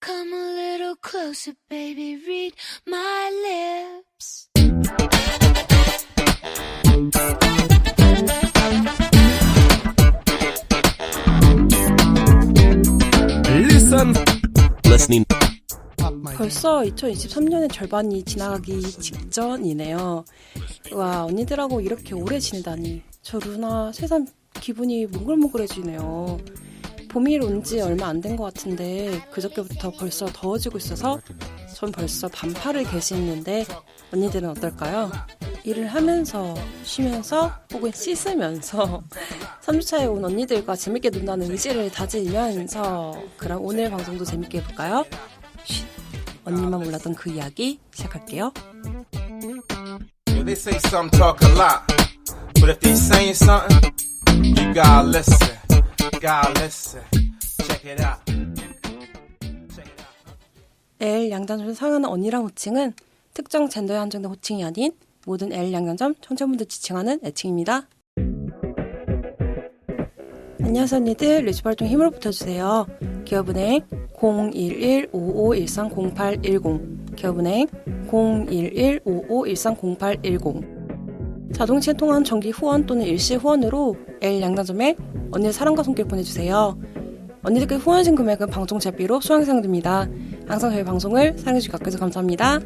Come a little closer, baby, read my lips. Listening. 벌써 2023년의 절반이 지나가기 직전이네요. 와, 언니들하고 이렇게 오래 지내다니. 저 루나 새삼 기분이 몽글몽글해지네요. 봄이 온 지 얼마 안 된 것 같은데 그저께부터 벌써 더워지고 있어서 전 벌써 반팔을 개시했는데 언니들은 어떨까요? 일을 하면서 쉬면서 혹은 씻으면서 3주차에 온 언니들과 재밌게 논다는 의지를 다지면서 그럼 오늘 방송도 재밌게 해볼까요? 쉿, 언니만 몰랐던 그 이야기 시작할게요. They say some talk a lot, but if they saying something, you gotta listen, gotta listen. Check it out. L 양장점을 사용하는 언니랑 호칭은 특정 젠더에 한정된 호칭이 아닌 모든 L 양장점 청취자분들 지칭하는 애칭입니다. 안녕하세요 언니들, 레시피 활동 힘으로 붙어주세요. 기업은행 011-5513-0810 기업은행 011-5513-0810 자동차에 통한 정기 후원 또는 일시 후원으로 L 양장점에 언니의 사랑과 손길 보내주세요. 언니들께 후원하신 금액은 방송 제비로 수강생됩니다. 항상 저희 방송을 사랑해주셔서 깎여서 감사합니다.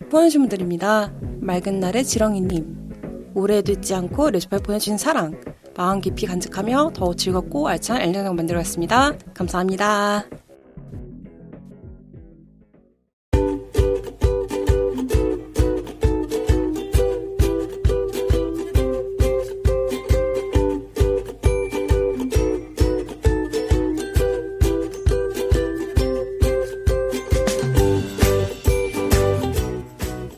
후원해주신 분들입니다. 맑은 날의 지렁이님, 오래도 잊지 않고 레시피를 보내주신 사랑, 마음 깊이 간직하며 더욱 즐겁고 알찬 L 양장점 만들어갔습니다. 감사합니다.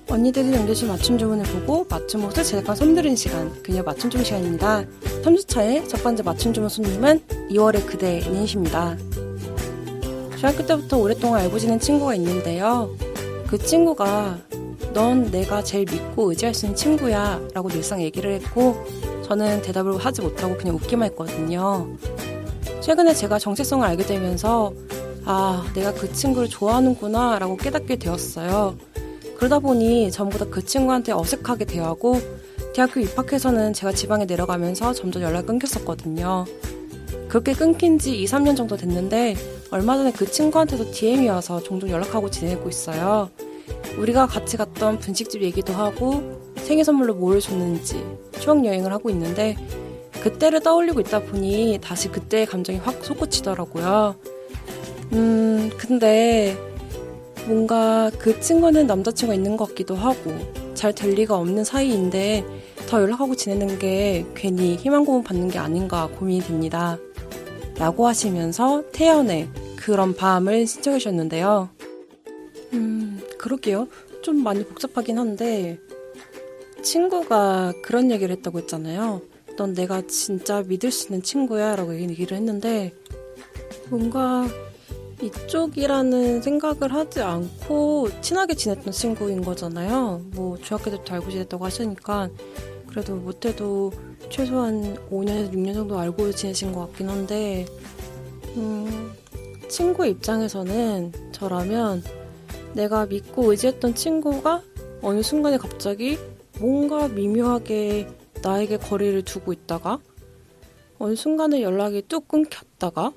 언니들이 남겨주신 맞춤 주문을 보고 맞춤 옷을 제작한 손들은 시간, 그녀 맞춤 주문 시간입니다. 3주차의 첫 번째 맞춤 주문 손님은 2월의 그대님이십니다. 중학교 때부터 오랫동안 알고 지낸 친구가 있는데요. 그 친구가 넌 내가 제일 믿고 의지할 수 있는 친구야 라고 늘상 얘기를 했고 저는 대답을 하지 못하고 그냥 웃기만 했거든요. 최근에 제가 정체성을 알게 되면서 아, 내가 그 친구를 좋아하는구나 라고 깨닫게 되었어요. 그러다 보니 전부 다 그 친구한테 어색하게 대하고 대학교 입학해서는 제가 지방에 내려가면서 점점 연락이 끊겼었거든요. 그렇게 끊긴 지 2, 3년 정도 됐는데 얼마 전에 그 친구한테도 DM이 와서 종종 연락하고 지내고 있어요. 우리가 같이 갔던 분식집 얘기도 하고 생일 선물로 뭘 줬는지 추억 여행을 하고 있는데 그때를 떠올리고 있다 보니 다시 그때의 감정이 확 솟구치더라고요. 근데 뭔가 그 친구는 남자친구가 있는 것 같기도 하고 잘 될 리가 없는 사이인데 더 연락하고 지내는 게 괜히 희망 고문 받는 게 아닌가 고민이 됩니다. 라고 하시면서 태연의 그런 밤을 신청해 주셨는데요. 그러게요. 좀 많이 복잡하긴 한데 친구가 그런 얘기를 했다고 했잖아요. 넌 내가 진짜 믿을 수 있는 친구야 라고 얘기를 했는데 뭔가 이쪽이라는 생각을 하지 않고 친하게 지냈던 친구인 거잖아요. 뭐 중학교 때부터 알고 지냈다고 하시니까 그래도 못해도 최소한 5년에서 6년 정도 알고 지내신 것 같긴 한데 친구 입장에서는 저라면 내가 믿고 의지했던 친구가 어느 순간에 갑자기 뭔가 미묘하게 나에게 거리를 두고 있다가 어느 순간에 연락이 뚝 끊겼다가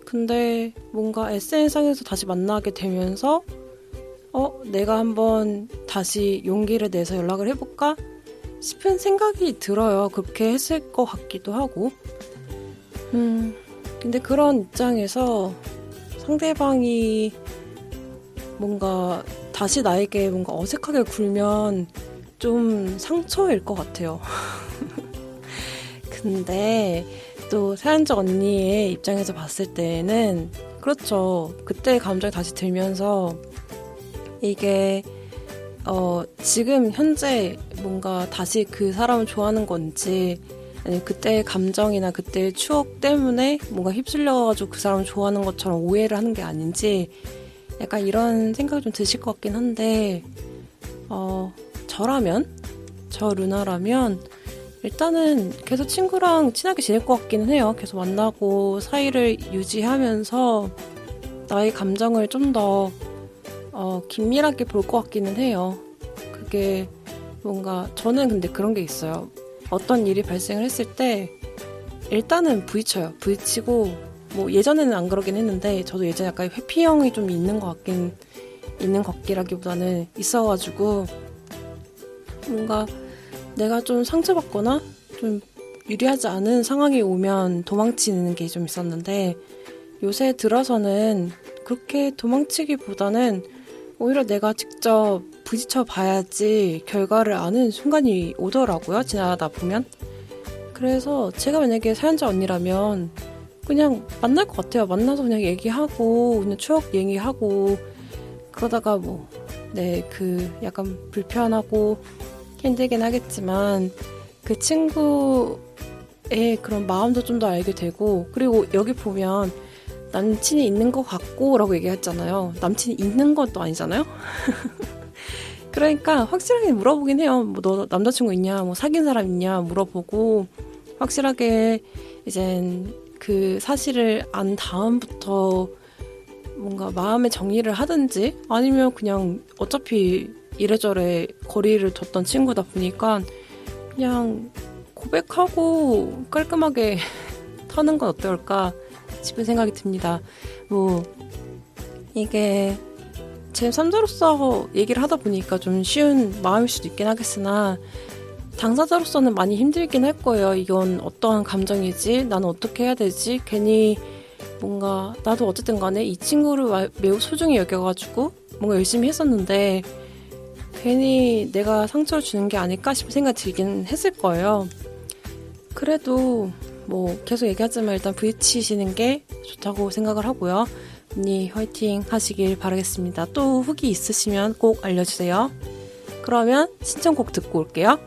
근데 뭔가 SNS상에서 다시 만나게 되면서 내가 한번 다시 용기를 내서 연락을 해볼까 싶은 생각이 들어요. 그렇게 했을 것 같기도 하고 근데 그런 입장에서 상대방이 뭔가 다시 나에게 뭔가 어색하게 굴면 좀 상처일 것 같아요. 근데 또 사연자 언니의 입장에서 봤을 때는 그렇죠. 그때 감정이 다시 들면서 이게 지금 현재 뭔가 다시 그 사람을 좋아하는 건지 아니면 그때의 감정이나 그때의 추억 때문에 뭔가 휩쓸려가지고 그 사람을 좋아하는 것처럼 오해를 하는 게 아닌지 약간 이런 생각이 좀 드실 것 같긴 한데 저 루나라면 일단은 계속 친구랑 친하게 지낼 것 같기는 해요. 계속 만나고 사이를 유지하면서 나의 감정을 좀 더 긴밀하게 볼 것 같기는 해요. 그게 뭔가 저는 근데 그런 게 있어요. 어떤 일이 발생을 했을 때 일단은 부딪혀요. 부딪히고 뭐 예전에는 안 그러긴 했는데 저도 예전에 약간 회피형이 좀 있는 것 같기라기보다는 있어가지고 뭔가 내가 좀 상처받거나 좀 유리하지 않은 상황이 오면 도망치는 게 좀 있었는데 요새 들어서는 그렇게 도망치기보다는 오히려 내가 직접 부딪혀 봐야지 결과를 아는 순간이 오더라고요. 지나다 보면. 그래서 제가 만약에 사연자 언니라면 그냥 만날 것 같아요. 만나서 그냥 얘기하고 그냥 추억 얘기하고 그러다가 뭐 그 약간 불편하고 힘들긴 하겠지만 그 친구의 그런 마음도 좀 더 알게 되고 그리고 여기 보면 남친이 있는 것 같고 라고 얘기했잖아요. 남친이 있는 것도 아니잖아요. 그러니까 확실하게 물어보긴 해요. 뭐 너 남자친구 있냐, 뭐 사귄 사람 있냐 물어보고 확실하게 이젠 그 사실을 안 다음부터 뭔가 마음의 정리를 하든지 아니면 그냥 어차피 이래저래 거리를 뒀던 친구다 보니까 그냥 고백하고 깔끔하게 터는 건 어떨까 싶은 생각이 듭니다. 뭐 이게 제 3자로서 얘기를 하다 보니까 좀 쉬운 마음일 수도 있긴 하겠으나 당사자로서는 많이 힘들긴 할 거예요. 이건 어떠한 감정이지? 나는 어떻게 해야 되지? 괜히 뭔가 나도 어쨌든 간에 이 친구를 매우 소중히 여겨가지고 뭔가 열심히 했었는데 괜히 내가 상처를 주는 게 아닐까 싶은 생각이 들긴 했을 거예요. 그래도 뭐 계속 얘기하지만 일단 부딪히시는 게 좋다고 생각을 하고요. 언니 화이팅 하시길 바라겠습니다. 또 후기 있으시면 꼭 알려주세요. 그러면 신청곡 듣고 올게요.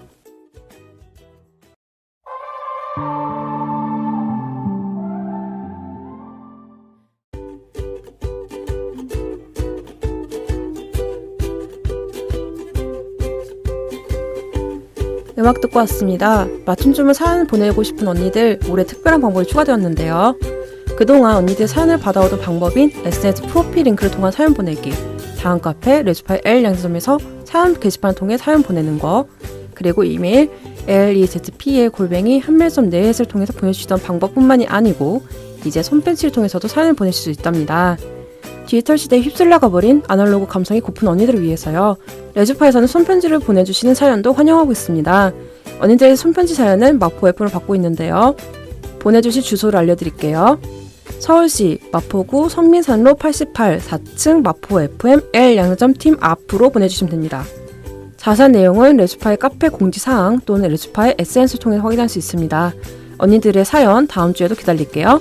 음악 듣고 왔습니다. 맞춤춤을 사연을 보내고 싶은 언니들 올해 특별한 방법이 추가되었는데요. 그동안 언니들 사연을 받아오던 방법인 SNS 프로필 링크를 통한 사연 보내기, 다음 카페 레주파이 L 양서점에서 사연 게시판을 통해 사연 보내는 거, 그리고 이메일 lezpa@한멜섬넷을 통해서 보내주시던 방법뿐만이 아니고 이제 손펜치를 통해서도 사연을 보내실 수 있답니다. 디지털 시대에 휩쓸려가 버린 아날로그 감성이 고픈 언니들을 위해서요. 레주파에서는 손편지를 보내주시는 사연도 환영하고 있습니다. 언니들의 손편지 사연은 마포 FM으로 받고 있는데요. 보내주실 주소를 알려드릴게요. 서울시 마포구 선민산로 88 4층 마포 FM L 양점 팀 앞으로 보내주시면 됩니다. 자세한 내용은 레주파의 카페 공지사항 또는 레주파의 SNS를 통해 확인할 수 있습니다. 언니들의 사연 다음 주에도 기다릴게요.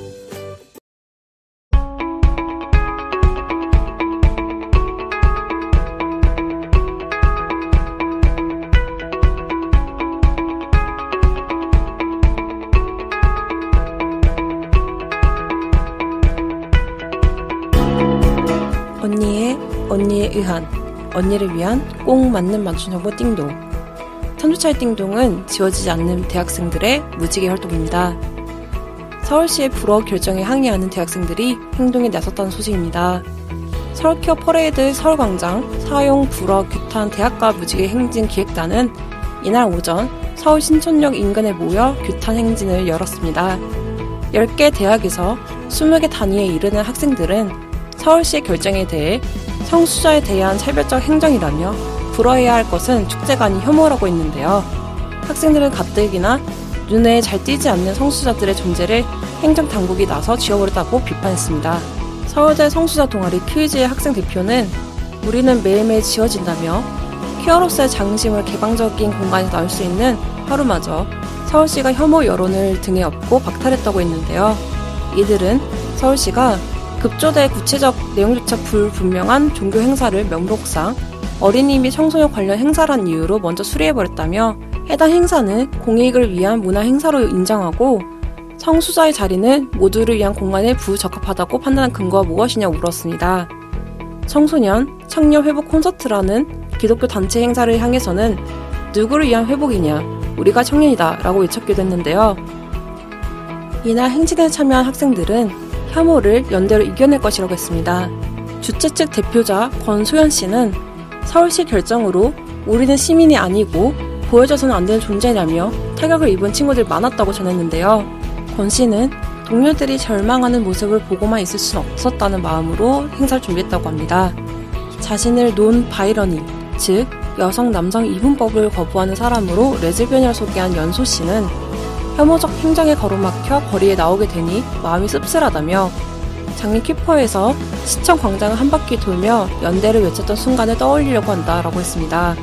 언니에 의한, 언니를 위한 꼭 맞는 맞춤 정보 띵동. 3주차의 띵동은 지워지지 않는 대학생들의 무지개 활동입니다. 서울시의 불허 결정에 항의하는 대학생들이 행동에 나섰다는 소식입니다. 서울케어 퍼레이드 서울광장 사용 불허 규탄 대학가 무지개 행진 기획단은 이날 오전 서울 신촌역 인근에 모여 규탄 행진을 열었습니다. 10개 대학에서 20개 단위에 이르는 학생들은 서울시의 결정에 대해 성수자에 대한 차별적 행정이라며 불허해야 할 것은 축제가 아닌 혐오라고 했는데요. 학생들은 가뜩이나 눈에 잘 띄지 않는 성수자들의 존재를 행정당국이 나서 지워버렸다고 비판했습니다. 서울대 성수자 동아리 퀴즈의 학생 대표는 우리는 매일매일 지워진다며 퀴어로서의 자긍심을 개방적인 공간에서 나올 수 있는 하루마저 서울시가 혐오 여론을 등에 업고 박탈했다고 했는데요. 이들은 서울시가 급조돼 구체적 내용조차 불분명한 종교 행사를 명목상 어린이 및 청소년 관련 행사란 이유로 먼저 수리해버렸다며 해당 행사는 공익을 위한 문화 행사로 인정하고 성수자의 자리는 모두를 위한 공간에 부적합하다고 판단한 근거가 무엇이냐고 물었습니다. 청소년, 청년 회복 콘서트라는 기독교 단체 행사를 향해서는 누구를 위한 회복이냐, 우리가 청년이다 라고 외쳤기도 했는데요. 이날 행진에 참여한 학생들은 혐오를 연대로 이겨낼 것이라고 했습니다. 주최 측 대표자 권소연 씨는 서울시 결정으로 우리는 시민이 아니고 보여줘서는 안 되는 존재냐며 타격을 입은 친구들이 많았다고 전했는데요. 권 씨는 동료들이 절망하는 모습을 보고만 있을 수는 없었다는 마음으로 행사를 준비했다고 합니다. 자신을 논 바이러닝, 즉 여성 남성 이분법을 거부하는 사람으로 레즈비언이라 소개한 연소 씨는 혐오적 행정에 가로막혀 거리에 나오게 되니 마음이 씁쓸하다며 작년 키퍼에서 시청 광장을 한 바퀴 돌며 연대를 외쳤던 순간을 떠올리려고 한다라고 했습니다.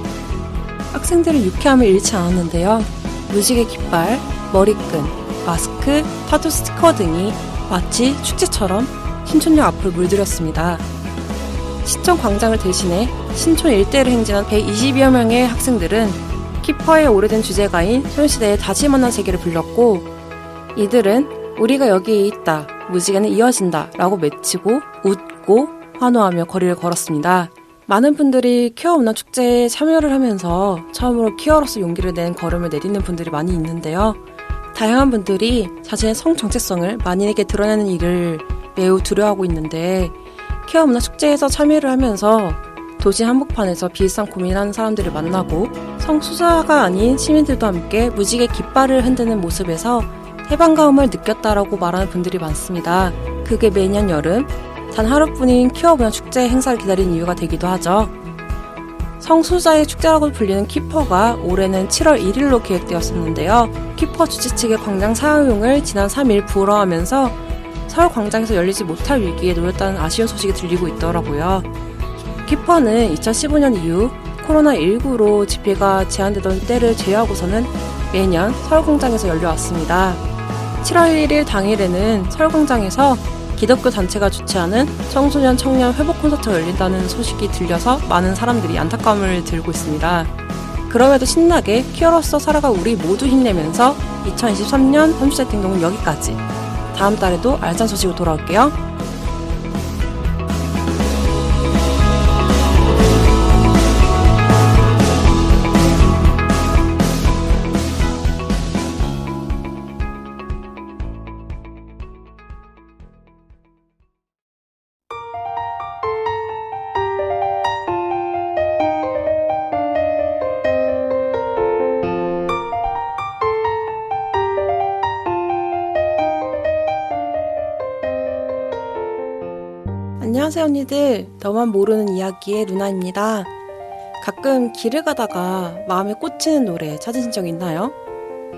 학생들은 유쾌함을 잃지 않았는데요. 무지개 깃발, 머리끈, 마스크, 타투 스티커 등이 마치 축제처럼 신촌역 앞을 물들였습니다. 시청 광장을 대신해 신촌 일대를 행진한 120여 명의 학생들은 키퍼의 오래된 주제가인 소녀시대의 다시 만난 세계를 불렀고, 이들은 우리가 여기에 있다, 무지개는 이어진다 라고 외치고 웃고 환호하며 거리를 걸었습니다. 많은 분들이 퀴어 문화 축제에 참여를 하면서 처음으로 퀴어로서 용기를 낸 걸음을 내딛는 분들이 많이 있는데요. 다양한 분들이 자신의 성 정체성을 만인에게 드러내는 일을 매우 두려워하고 있는데, 퀴어 문화 축제에서 참여를 하면서 도시 한복판에서 비일상 고민하는 사람들을 만나고 성소수자가 아닌 시민들도 함께 무지개 깃발을 흔드는 모습에서 해방감을 느꼈다라고 말하는 분들이 많습니다. 그게 매년 여름 단 하루뿐인 퀴어 문화 축제 행사를 기다리는 이유가 되기도 하죠. 성소수자의 축제라고 불리는 키퍼가 올해는 7월 1일로 계획되었었는데요. 키퍼 주최 측의 광장 사용을 지난 3일 불허하면서 서울 광장에서 열리지 못할 위기에 놓였다는 아쉬운 소식이 들리고 있더라고요. 키퍼는 2015년 이후 코로나19로 집회가 제한되던 때를 제외하고서는 매년 서울광장에서 열려왔습니다. 7월 1일 당일에는 서울광장에서 기독교 단체가 주최하는 청소년 청년 회복 콘서트가 열린다는 소식이 들려서 많은 사람들이 안타까움을 들고 있습니다. 그럼에도 신나게 퀴어로서 살아가 우리 모두 힘내면서 2023년 30대 행동은 여기까지. 다음 달에도 알찬 소식으로 돌아올게요. 안녕하세요 언니들, 너만 모르는 이야기의 루나입니다. 가끔 길을 가다가 마음에 꽂히는 노래 찾으신 적 있나요?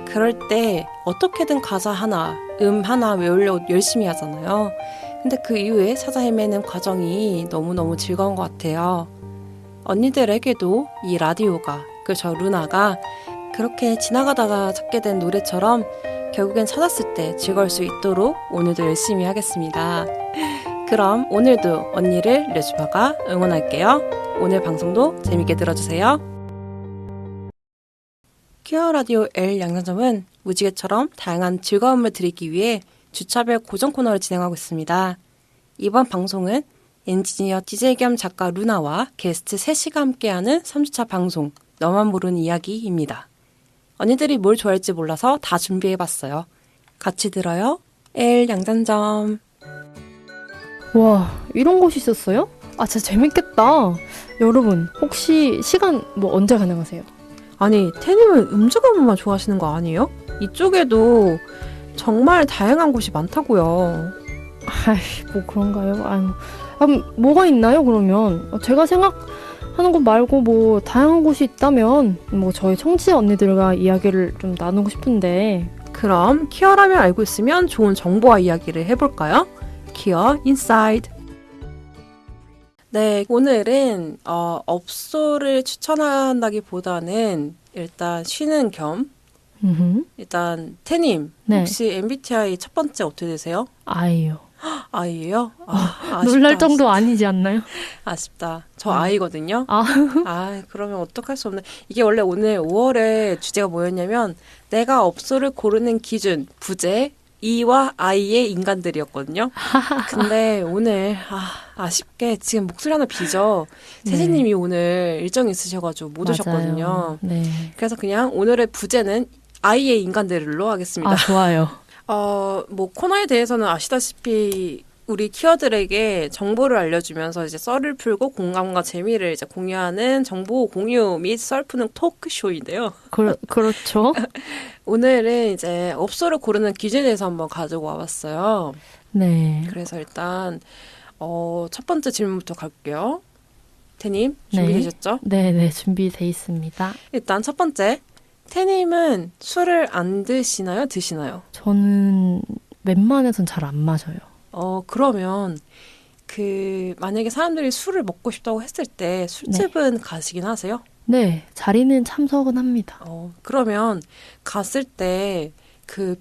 그럴 때 어떻게든 가사 하나, 하나 외우려고 열심히 하잖아요. 근데 그 이후에 찾아 헤매는 과정이 너무너무 즐거운 것 같아요. 언니들에게도 이 라디오가, 저 루나가 그렇게 지나가다가 찾게 된 노래처럼 결국엔 찾았을 때 즐거울 수 있도록 오늘도 열심히 하겠습니다. 그럼 오늘도 언니를 레주바가 응원할게요. 오늘 방송도 재밌게 들어주세요. 퀴어 라디오 L 양산점은 무지개처럼 다양한 즐거움을 드리기 위해 주차별 고정 코너를 진행하고 있습니다. 이번 방송은 엔지니어 DJ 겸 작가 루나와 게스트 3시가 함께하는 3주차 방송 너만 모르는 이야기입니다. 언니들이 뭘 좋아할지 몰라서 다 준비해봤어요. 같이 들어요. L 양산점. 와, 이런 곳이 있었어요? 아, 진짜 재밌겠다. 여러분, 혹시 시간 언제 가능하세요? 아니, 태님은 음주 가문만 좋아하시는 거 아니에요? 이쪽에도 정말 다양한 곳이 많다고요. 아이, 그런가요? 뭐가 있나요, 그러면? 제가 생각하는 곳 말고 다양한 곳이 있다면 저희 청취자 언니들과 이야기를 좀 나누고 싶은데. 그럼 퀴어라면 알고 있으면 좋은 정보와 이야기를 해볼까요? 퀴어 인사이드. 네, 오늘은 업소를 추천한다기보다는 일단 쉬는 겸 일단 태님, 네. 혹시 MBTI 첫 번째 어떻게 되세요? I요. I예요? 놀랄 정도 아니지 않나요? 아쉽다. 저 I거든요. 그러면 어떡할 수 없네. 이게 원래 오늘 5월에 주제가 뭐였냐면 내가 업소를 고르는 기준, 부제, E와 I의 인간들이었거든요. 근데 오늘 아쉽게 지금 목소리 하나 비죠. 세진님이 오늘 일정이 있으셔가지고 못 오셨거든요. 네. 그래서 그냥 오늘의 부제는 I의 인간들로 하겠습니다. 좋아요. 뭐 코너에 대해서는 아시다시피 우리 키워들에게 정보를 알려주면서 이제 썰을 풀고 공감과 재미를 이제 공유하는 정보 공유 및 썰 푸는 토크쇼인데요. 그렇죠. 오늘은 이제 업소를 고르는 기준에 대해서 한번 가지고 와봤어요. 네. 그래서 일단 첫 번째 질문부터 갈게요. 태님 준비되셨죠? 네, 준비돼 있습니다. 일단 첫 번째, 태님은 술을 안 드시나요? 드시나요? 저는 웬만해선 잘 안 마셔요. 그러면 만약에 사람들이 술을 먹고 싶다고 했을 때 술집은 가시긴 하세요? 네, 자리는 참석은 합니다. 그러면 갔을 때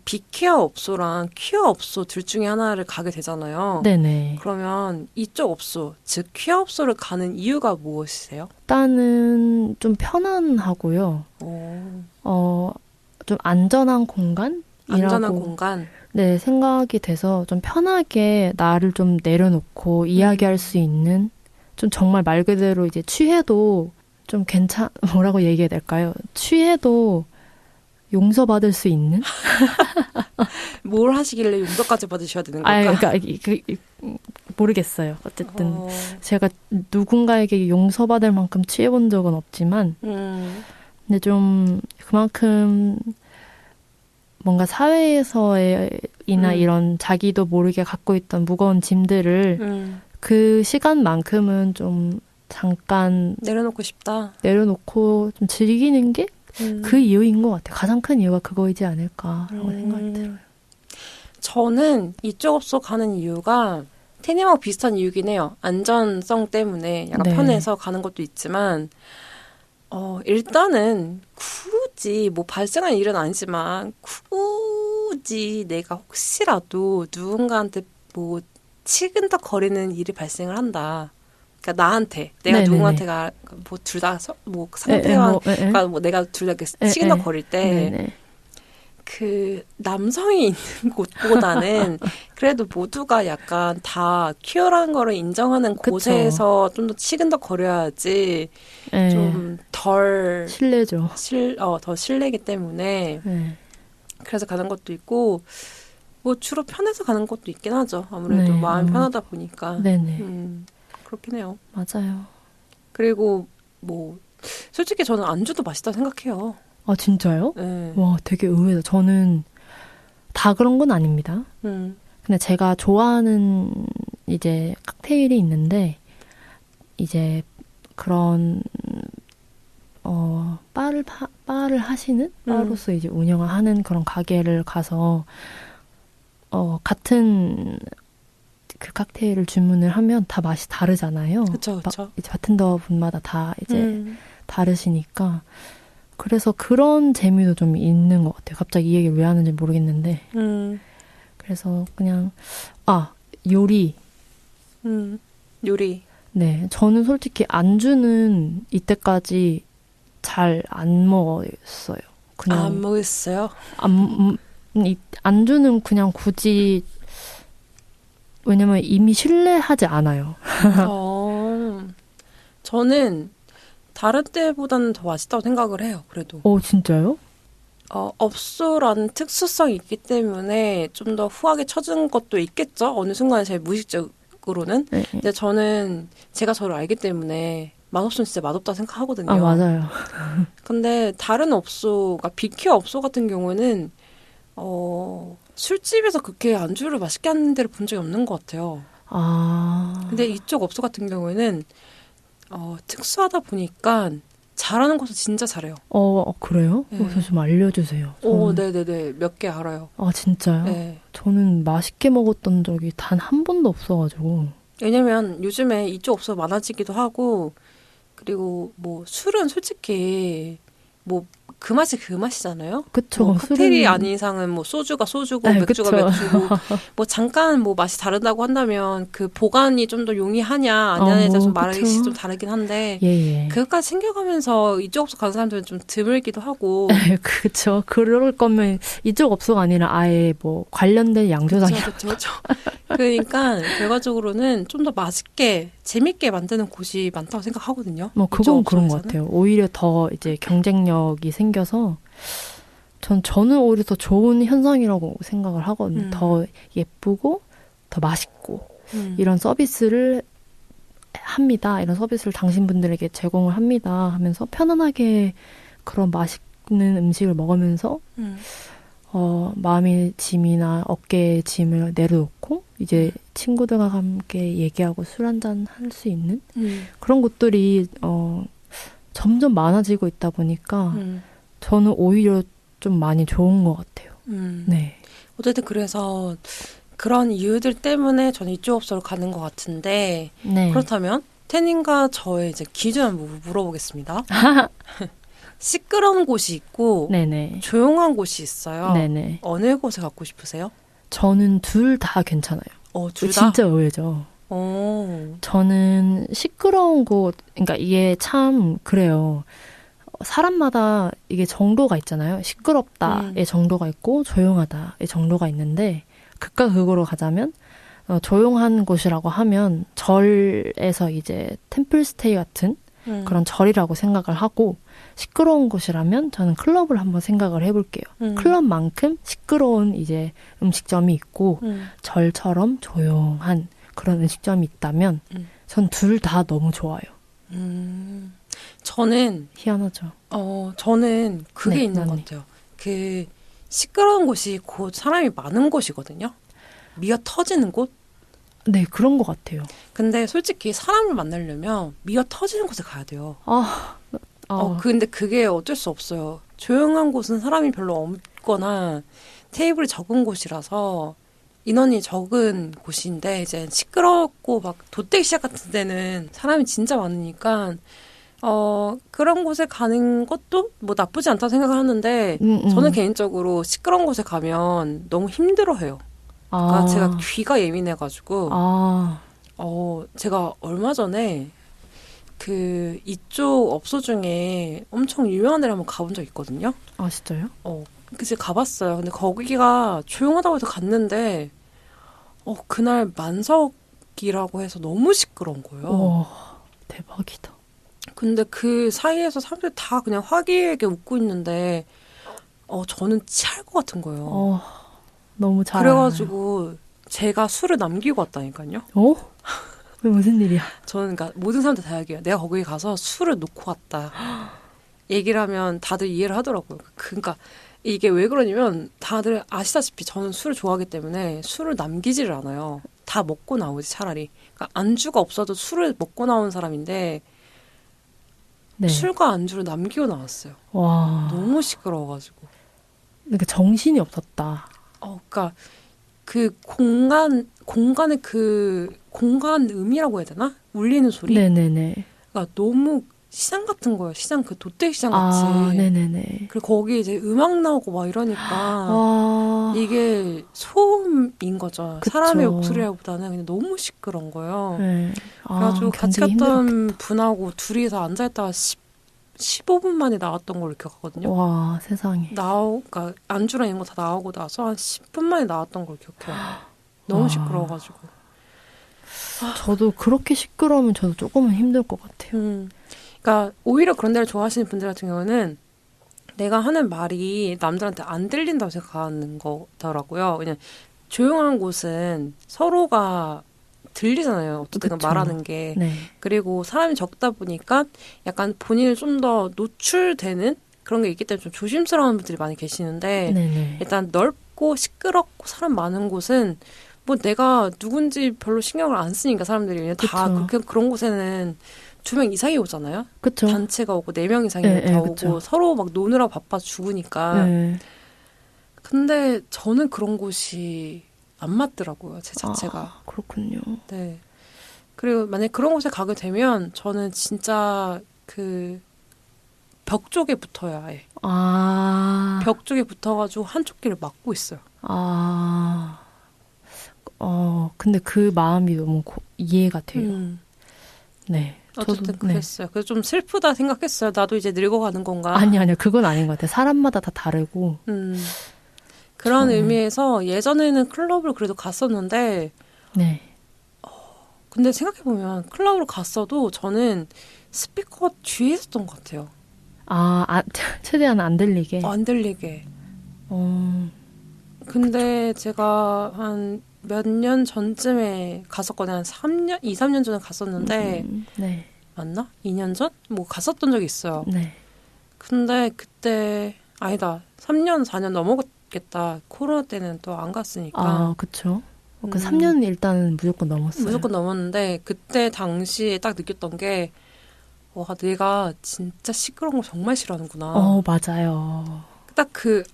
비케어 업소랑 퀴어 업소 둘 중에 하나를 가게 되잖아요. 네네. 그러면 이쪽 업소, 즉 퀴어 업소를 가는 이유가 무엇이세요? 일단은 좀 편안하고요. 좀 안전한 공간이라고. 안전한 공간? 네, 생각이 돼서 좀 편하게 나를 좀 내려놓고 이야기할 수 있는, 좀 정말 말 그대로 이제 취해도 좀 뭐라고 얘기해야 될까요? 취해도 용서받을 수 있는? 뭘 하시길래 용서까지 받으셔야 되는 걸까? 그러니까 모르겠어요. 어쨌든 제가 누군가에게 용서받을 만큼 취해본 적은 없지만 근데 좀 그만큼 뭔가 사회에서의 이런 자기도 모르게 갖고 있던 무거운 짐들을 그 시간만큼은 좀 잠깐 내려놓고 싶다. 내려놓고 좀 즐기는 게 그 이유인 것 같아요. 가장 큰 이유가 그거이지 않을까라고 생각이 들어요. 저는 이쪽 업소 가는 이유가 태님하고 비슷한 이유긴 해요. 안전성 때문에 약간 편해서 가는 것도 있지만 일단은 굳이 뭐 발생한 일은 아니지만 굳이 내가 혹시라도 누군가한테 뭐 치근덕거리는 일이 발생을 한다. 그러니까 나한테 내가 누군가한테가 뭐 둘 다 뭐 상대가 뭐 내가 둘 다 치근덕거릴 때 그 남성이 있는 곳보다는 그래도 모두가 약간 다 퀴어라는 거를 인정하는 곳에서 좀 더 치근덕거려야지 좀 덜 실례죠. 더 실례기 때문에 그래서 가는 것도 있고 뭐 주로 편해서 가는 것도 있긴 하죠. 아무래도 마음이 편하다 보니까. 그렇긴 해요. 맞아요. 그리고 뭐 솔직히 저는 안주도 맛있다고 생각해요. 아 진짜요? 네. 와 되게 의외다. 저는 다 그런 건 아닙니다. 근데 제가 좋아하는 이제 칵테일이 있는데 이제 그런 바를 하시는 바로서 이제 운영을 하는 그런 가게를 가서 같은 그 칵테일을 주문을 하면 다 맛이 다르잖아요. 그렇죠. 이제 바텐더 분마다 다 이제 다르시니까 그래서 그런 재미도 좀 있는 것 같아요. 갑자기 이 얘기를 왜 하는지 모르겠는데 그래서 그냥 요리. 요리. 네, 저는 솔직히 안주는 이때까지 잘 안 먹었어요. 그냥 안 먹었어요? 안주는 그냥 굳이 왜냐면 이미 신뢰하지 않아요. 저는 다른 때보다는 더 맛있다고 생각을 해요. 그래도. 진짜요? 업소라는 특수성이 있기 때문에 좀 더 후하게 쳐준 것도 있겠죠. 어느 순간에 제 무의식적으로는. 근데 저는 제가 저를 알기 때문에 맛없으면 진짜 맛없다 생각하거든요. 맞아요. 근데 다른 업소가 비케어 업소 같은 경우는 술집에서 그렇게 안주를 맛있게 하는 데를 본 적이 없는 것 같아요. 근데 이쪽 업소 같은 경우에는 특수하다 보니까 잘하는 것도 진짜 잘해요. 그래요? 그래서 좀 알려주세요. 네네네. 몇 개 알아요. 진짜요? 네. 저는 맛있게 먹었던 적이 단 한 번도 없어가지고. 왜냐면 요즘에 이쪽 업소 많아지기도 하고 그리고 뭐 술은 솔직히 뭐 그 맛이 그 맛이잖아요. 그쵸. 뭐 칵테일이 아닌 이상은 뭐 소주가 소주고 맥주가 맥주고 뭐 잠깐 뭐 맛이 다르다고 한다면 그 보관이 좀 더 용이하냐 아니냐에 대해서 좀 말하기 좀 다르긴 한데 그것까지 챙겨가면서 이쪽 업소 가는 사람들은 좀 드물기도 하고. 그렇죠. 그럴 거면 이쪽 업소가 아니라 아예 뭐 관련된 양조장이라. 그렇죠. 그러니까 결과적으로는 좀 더 맛있게 재밌게 만드는 곳이 많다고 생각하거든요. 그건 그런 것 같아요. 오히려 더 이제 경쟁력이 생겨서 저는 오히려 더 좋은 현상이라고 생각을 하거든요. 더 예쁘고 더 맛있고 이런 서비스를 합니다. 이런 서비스를 당신분들에게 제공을 합니다 하면서 편안하게 그런 맛있는 음식을 먹으면서 마음의 짐이나 어깨의 짐을 내려놓고 이제 친구들과 함께 얘기하고 술 한잔 할 수 있는 그런 곳들이 점점 많아지고 있다 보니까 저는 오히려 좀 많이 좋은 것 같아요. 네. 어쨌든 그래서 그런 이유들 때문에 저는 이쪽 업소로 가는 것 같은데 네. 그렇다면 태님과 저의 이제 기준 한번 물어보겠습니다. 시끄러운 곳이 있고 네네. 조용한 곳이 있어요. 네네. 어느 곳에 갖고 싶으세요? 저는 둘 다 괜찮아요. 둘 다? 진짜 의외죠. 저는 시끄러운 곳, 그러니까 이게 참 그래요. 사람마다 이게 정도가 있잖아요. 시끄럽다의 정도가 있고 조용하다의 정도가 있는데 극과 극으로 가자면 조용한 곳이라고 하면 절에서 이제 템플스테이 같은 그런 절이라고 생각을 하고 시끄러운 곳이라면 저는 클럽을 한번 생각을 해볼게요. 클럽만큼 시끄러운 이제 음식점이 있고 절처럼 조용한 그런 음식점이 있다면 전 둘 다 너무 좋아요. 저는 희한하죠. 저는 그게 네, 있는 것 같아요. 그 시끄러운 곳이 곧 사람이 많은 곳이거든요. 미어 터지는 곳? 네, 그런 것 같아요. 근데 솔직히 사람을 만나려면 미어 터지는 곳에 가야 돼요. 근데 그게 어쩔 수 없어요. 조용한 곳은 사람이 별로 없거나 테이블이 적은 곳이라서 인원이 적은 곳인데 이제 시끄럽고 막 돗대기 시작 같은 데는 사람이 진짜 많으니까 그런 곳에 가는 것도 뭐 나쁘지 않다고 생각하는데 저는 개인적으로 시끄러운 곳에 가면 너무 힘들어해요. 그러니까 제가 귀가 예민해가지고 제가 얼마 전에 그 이쪽 업소 중에 엄청 유명한 데를 한번 가본 적 있거든요. 아 진짜요? 그래서 가봤어요. 근데 거기가 조용하다고 해서 갔는데 그날 만석이라고 해서 너무 시끄러운 거예요. 대박이다. 근데 그 사이에서 사람들이 다 그냥 화기애애하게 웃고 있는데 저는 취할 것 같은 거예요. 너무 잘 그래가지고 제가 술을 남기고 왔다니까요. 왜 무슨 일이야? 저는 그러니까 모든 사람들 다 얘기해요. 내가 거기 가서 술을 놓고 왔다. 얘기를 하면 다들 이해를 하더라고요. 그러니까 이게 왜 그러냐면 다들 아시다시피 저는 술을 좋아하기 때문에 술을 남기지를 않아요. 다 먹고 나오지 차라리. 그러니까 안주가 없어도 술을 먹고 나온 사람인데 네. 술과 안주를 남기고 나왔어요. 와. 너무 시끄러워가지고. 그러니까 정신이 없었다. 그러니까 그 공간의 그 공간음이라고 해야 되나? 울리는 소리? 네네네. 그러니까 너무 시장 같은 거예요. 시장 그 돗대기 시장 같이. 네네네. 그리고 거기 이제 음악 나오고 막 이러니까 이게 소음인 거죠. 그쵸. 사람의 목소리보다는 그냥 너무 시끄러운 거예요. 네. 그래가지고 같이 갔던 힘들었겠다. 분하고 둘이서 앉아있다가 15분 만에 나왔던 걸로 기억하거든요. 와 세상에. 그러니까 안주랑 이런 거 다 나오고 나서 한 10분 만에 나왔던 걸 기억해요. 너무 시끄러워가지고. 저도 그렇게 시끄러우면 저도 조금은 힘들 것 같아요. 그러니까 오히려 그런 데를 좋아하시는 분들 같은 경우는 내가 하는 말이 남들한테 안 들린다고 생각하는 거더라고요. 그냥 조용한 곳은 서로가 들리잖아요. 어쨌든 말하는 게. 네. 그리고 사람이 적다 보니까 약간 본인을 좀 더 노출되는 그런 게 있기 때문에 좀 조심스러운 분들이 많이 계시는데 네네. 일단 넓고 시끄럽고 사람 많은 곳은 뭐 내가 누군지 별로 신경을 안 쓰니까 사람들이 그냥 다 그런 곳에는 2명 이상이 오잖아요. 그쵸. 단체가 오고 4명 이상이 다 오고 그쵸. 서로 막 노느라 바빠 죽으니까. 네. 근데 저는 그런 곳이 안 맞더라고요. 제 자체가. 그렇군요. 네. 그리고 만약에 그런 곳에 가게 되면 저는 진짜 그 벽 쪽에 붙어요, 아예. 벽 쪽에 붙어가지고 한쪽 귀를 막고 있어요. 근데 그 마음이 너무 이해가 돼요. 네. 어쨌든 저도, 그랬어요. 그래서 좀 슬프다 생각했어요. 나도 이제 늙어가는 건가. 아니요. 그건 아닌 것 같아요. 사람마다 다 다르고. 그런 의미에서 예전에는 클럽을 그래도 갔었는데 네. 근데 생각해보면 클럽을 갔어도 저는 스피커 뒤에 있었던 것 같아요. 최대한 안 들리게. 안 들리게. 근데 제가 한 몇 년 전쯤에 갔었거든요. 한 3년, 2, 3년 전에 갔었는데 네. 맞나? 2년 전? 뭐 갔었던 적이 있어요. 네. 근데 그때 아니다. 3년, 4년 넘어갔겠다. 코로나 때는 또 안 갔으니까. 아, 그쵸. 그 3년 일단은 무조건 넘었어요. 무조건 넘었는데 그때 당시에 딱 느꼈던 게 와, 내가 진짜 시끄러운 거 정말 싫어하는구나. 맞아요. 딱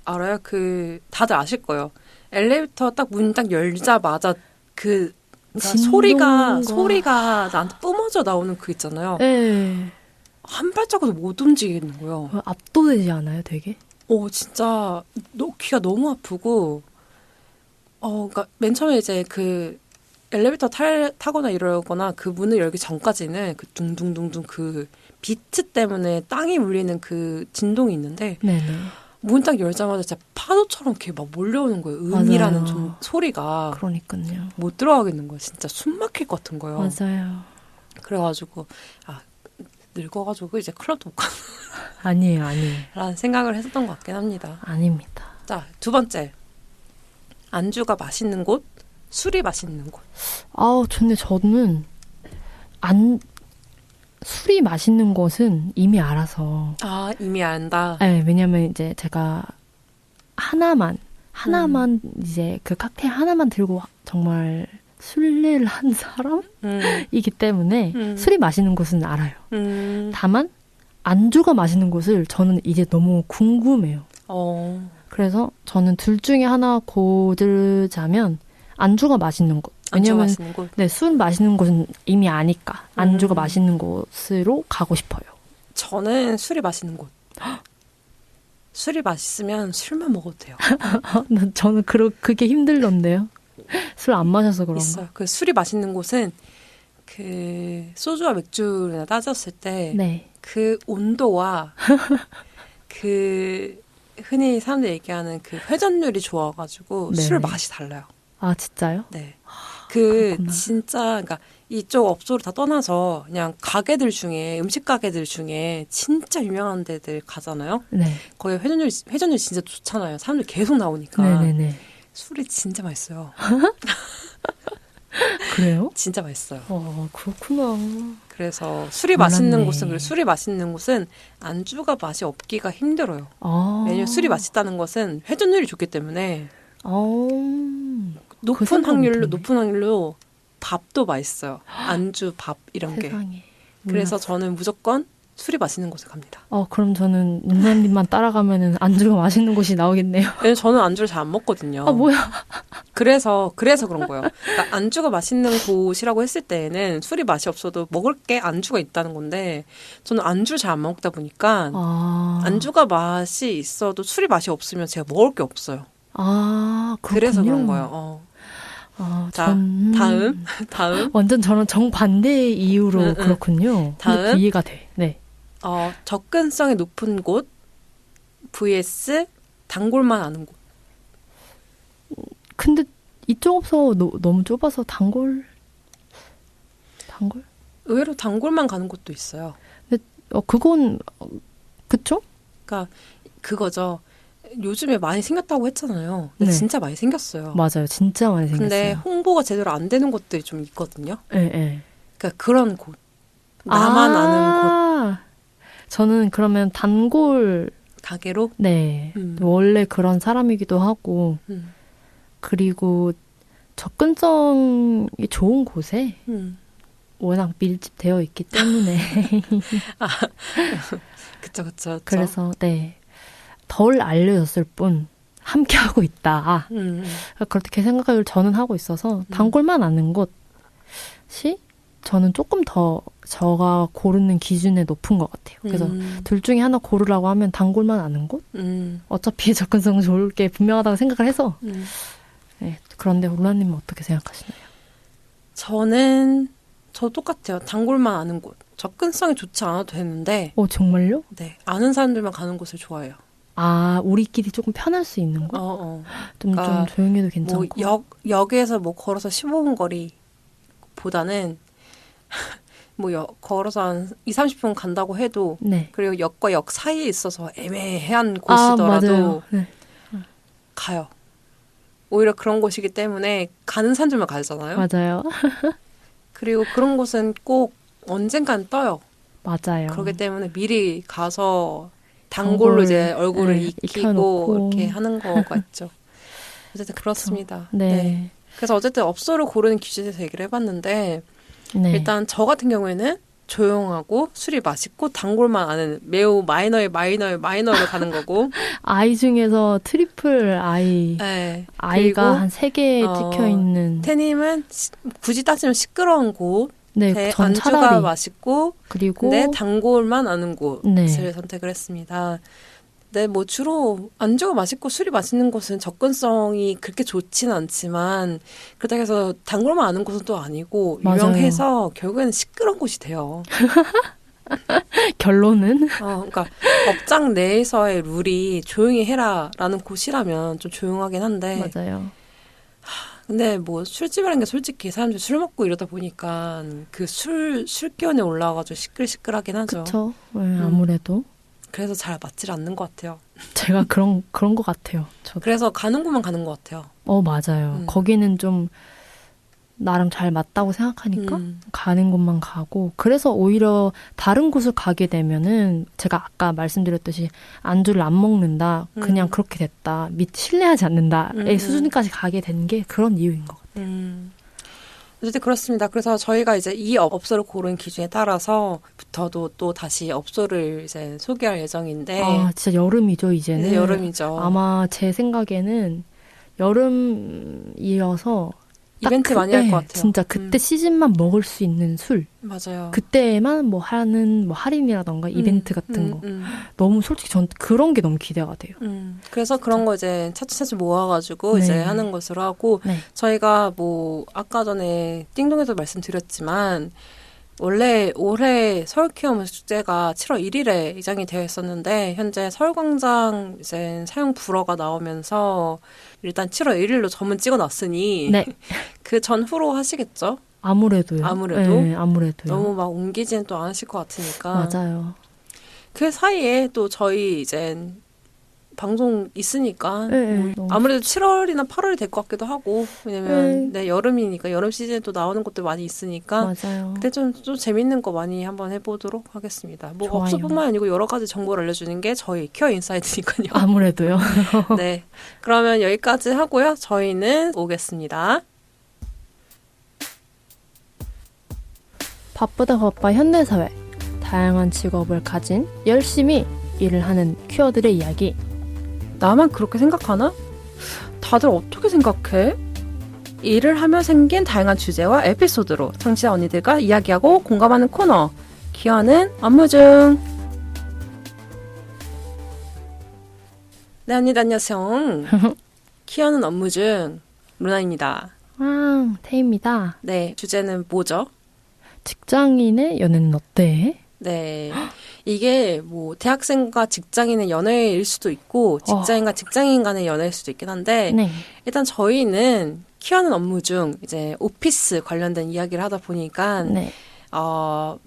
알아요? 다들 아실 거예요. 엘리베이터 딱 문 딱 열자마자 그러니까 소리가 나한테 뿜어져 나오는 그 있잖아요. 네. 한 발자국도 못 움직이는 거예요. 압도되지 않아요, 되게? 진짜 귀가 너무 아프고 그러니까 맨 처음에 이제 그 엘리베이터 타거나 이러거나 그 문을 열기 전까지는 그 둥둥둥둥 그 비트 때문에 땅이 울리는 그 진동이 있는데 네네. 문 딱 열자마자 진짜 파도처럼 이렇게 막 몰려오는 거예요. 음이라는 좀 소리가. 그러니까요. 못 들어가겠는 거예요. 진짜 숨 막힐 것 같은 거예요. 맞아요. 그래가지고 늙어가지고 이제 클럽도 못 가는 아니에요. 라는 생각을 했었던 것 같긴 합니다. 아닙니다. 자, 두 번째. 안주가 맛있는 곳, 술이 맛있는 곳. 근데 저는 술이 맛있는 것은 이미 알아서. 이미 안다. 네, 왜냐면 이제 제가 하나만 이제 그 칵테일 하나만 들고 정말 순례를 한 사람이기 때문에 술이 맛있는 곳은 알아요. 다만 안주가 맛있는 곳을 저는 이제 너무 궁금해요. 그래서 저는 둘 중에 하나 고르자면 안주가 맛있는 곳. 왜냐면 네, 술 맛있는 곳은 이미 아니까 안주가 맛있는 곳으로 가고 싶어요. 저는 술이 맛있는 곳. 술이 맛있으면 술만 먹어도 돼요. 저는 그게 힘들던데요. 술 안 마셔서 그런가? 있어요. 그 술이 맛있는 곳은 그 소주와 맥주를 따졌을 때 네. 그 온도와 그 흔히 사람들이 얘기하는 그 회전율이 좋아가지고 네. 술 맛이 달라요. 아, 진짜요? 네. 그렇구나. 진짜 그러니까 이쪽 업소를 다 떠나서 그냥 음식 가게들 중에 진짜 유명한 데들 가잖아요. 네. 거기 회전율 진짜 좋잖아요. 사람들 계속 나오니까. 네네네. 술이 진짜 맛있어요. 그래요? 진짜 맛있어요. 그렇구나. 그래서 술이 몰랐네. 맛있는 곳은 안주가 맛이 없기가 힘들어요. 아. 왜냐면 술이 맛있다는 것은 회전율이 좋기 때문에 그 높은 확률로 밥도 맛있어요. 안주, 밥 이런 게. 세상에. 그래서 저는 무조건 술이 맛있는 곳에 갑니다. 그럼 저는 누나님만 따라가면은 안주가 맛있는 곳이 나오겠네요. 왜냐면 저는 안주를 잘 안 먹거든요. 뭐야? 그래서 그런 거예요. 그러니까 안주가 맛있는 곳이라고 했을 때에는 술이 맛이 없어도 먹을 게 안주가 있다는 건데 저는 안주를 잘 안 먹다 보니까 안주가 맛이 있어도 술이 맛이 없으면 제가 먹을 게 없어요. 그렇군요. 그래서 그런 거예요. 자, 다음. 완전 저는 정반대의 이유로 그렇군요. 다음. 이해가 돼. 네. 접근성이 높은 곳 vs 단골만 아는 곳. 근데 이쪽 업소 너무 좁아서 단골? 의외로 단골만 가는 곳도 있어요. 근데 그건 그쵸? 그러니까 그거죠. 요즘에 많이 생겼다고 했잖아요. 근데 네. 진짜 많이 생겼어요. 맞아요. 진짜 많이 생겼어요. 근데 홍보가 제대로 안 되는 곳들이 좀 있거든요. 네. 그러니까 그런 곳. 나만 아는 곳. 저는 그러면 단골 가게로? 네. 원래 그런 사람이기도 하고 그리고 접근성이 좋은 곳에 워낙 밀집되어 있기 때문에 그쵸. 그래서 네. 덜 알려졌을 뿐 함께하고 있다. 그렇게 생각을 저는 하고 있어서 단골만 아는 곳이 저는 조금 더 저가 고르는 기준에 높은 것 같아요. 그래서 둘 중에 하나 고르라고 하면 단골만 아는 곳? 어차피 접근성 좋을 게 분명하다고 생각을 해서 네, 그런데 올라님은 어떻게 생각하시나요? 저 똑같아요. 단골만 아는 곳. 접근성이 좋지 않아도 되는데 정말요? 네, 아는 사람들만 가는 곳을 좋아해요. 우리끼리 조금 편할 수 있는 곳? 좀 조용해도 괜찮고. 역에서 걸어서 15분 거리보다는 걸어서 한 2-30분 간다고 해도 네. 그리고 역과 역 사이에 있어서 애매한 곳이더라도 네. 가요. 오히려 그런 곳이기 때문에 가는 사람들만 가잖아요. 맞아요. 그리고 그런 곳은 꼭 언젠간 떠요. 맞아요. 그렇기 때문에 미리 가서 단골로 이제 얼굴을 네, 익히고 익혀놓고. 이렇게 하는 거가 있죠. 어쨌든 그렇습니다. 네. 네. 그래서 어쨌든 업소를 고르는 기준에 대해서 얘기를 해봤는데 네. 일단 저 같은 경우에는 조용하고 술이 맛있고 단골만 아는 매우 마이너로 가는 거고 아이 중에서 트리플 아이. 네. 아이가 그리고, 한 3개 찍혀 있는. 태님은 굳이 따지면 시끄러운 곳 네, 전 안주가 차라리. 맛있고 그리고 근데 단골만 아는 곳을 네. 선택을 했습니다. 네, 뭐 주로 안주가 맛있고 술이 맛있는 곳은 접근성이 그렇게 좋지는 않지만 그렇다고 해서 단골만 아는 곳은 또 아니고 맞아요. 유명해서 결국에는 시끄러운 곳이 돼요. 결론은 그러니까 업장 내에서의 룰이 조용히 해라라는 곳이라면 좀 조용하긴 한데 맞아요. 근데 뭐 술집이라는 게 솔직히 사람들이 술 먹고 이러다 보니까 그 술기운에 올라와가지고 시끌시끌하긴 하죠. 그렇죠. 네, 아무래도 그래서 잘 맞질 않는 것 같아요. 제가 그런 것 같아요. 저도. 그래서 가는 곳만 가는 것 같아요. 맞아요. 거기는 좀 나랑 잘 맞다고 생각하니까 가는 곳만 가고 그래서 오히려 다른 곳을 가게 되면은 제가 아까 말씀드렸듯이 안주를 안 먹는다. 그냥 그렇게 됐다. 신뢰하지 않는다의 수준까지 가게 된 게 그런 이유인 것 같아요. 어쨌든 그렇습니다. 그래서 저희가 이제 이 업소를 고른 기준에 따라서부터도 또 다시 업소를 이제 소개할 예정인데. 아, 진짜 여름이죠, 이제는. 네, 여름이죠. 아마 제 생각에는 여름이어서 이벤트 많이 할 것 같아요. 진짜 그때 시즌만 먹을 수 있는 술. 맞아요. 그때만 뭐 하는 뭐 할인이라던가 이벤트 같은 거. 너무 솔직히 전 그런 게 너무 기대가 돼요. 그래서 그런 거 이제 차츰차츰 모아가지고 네. 이제 하는 것으로 하고 네. 저희가 뭐 아까 전에 띵동에서 말씀드렸지만 원래 올해 서울키어문 축제가 7월 1일에 예정이 되어 있었는데 현재 서울광장 이제 사용 불허가 나오면서 일단 7월 1일로 점은 찍어놨으니 네. 그 전후로 하시겠죠? 아무래도요. 아무래도? 네, 아무래도요. 너무 막 옮기지는 또 않으실 것 같으니까. 맞아요. 그 사이에 또 저희 이제 방송 있으니까 네, 너무 아무래도 7월이나 8월이 될 것 같기도 하고 왜냐면 네, 여름이니까 여름 시즌에 또 나오는 것들 많이 있으니까 맞아요. 그때 좀 재밌는 거 많이 한번 해보도록 하겠습니다. 뭐 좋아요. 업소뿐만 아니고 여러 가지 정보를 알려주는 게 저희 큐어 인사이드니까요. 아무래도요. 네, 그러면 여기까지 하고요. 저희는 오겠습니다. 바쁘다 바빠 현대사회. 다양한 직업을 가진 열심히 일을 하는 큐어들의 이야기. 나만 그렇게 생각하나? 다들 어떻게 생각해? 일을 하며 생긴 다양한 주제와 에피소드로 청취자 언니들과 이야기하고 공감하는 코너 큐어는 업무 중. 네, 언니들 안녕하세요. 큐어는 업무 중 루나입니다. 태입니다. 네, 주제는 뭐죠? 직장인의 연애는 어때? 네. 이게 뭐 대학생과 직장인의 연애일 수도 있고 직장인과 직장인 간의 연애일 수도 있긴 한데 네. 일단 저희는 키워는 업무 중 이제 오피스 관련된 이야기를 하다 보니까 네.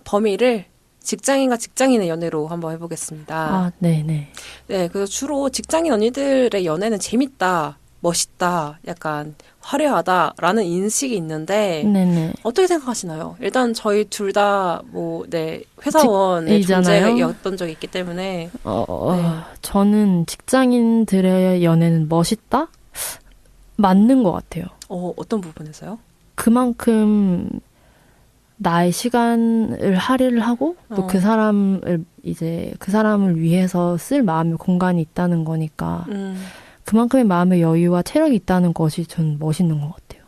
범위를 직장인과 직장인의 연애로 한번 해보겠습니다. 네네. 네, 그래서 주로 직장인 언니들의 연애는 재밌다, 멋있다, 약간 화려하다라는 인식이 있는데 네네. 어떻게 생각하시나요? 일단 저희 둘 다 뭐 네, 회사원의 존재였던 적이 있기 때문에 저는 직장인들의 연애는 멋있다? 맞는 것 같아요. 어떤 부분에서요? 그만큼 나의 시간을 할애를 하고 또 그 사람을 위해서 쓸 마음의 공간이 있다는 거니까 그만큼의 마음의 여유와 체력이 있다는 것이 전 멋있는 것 같아요.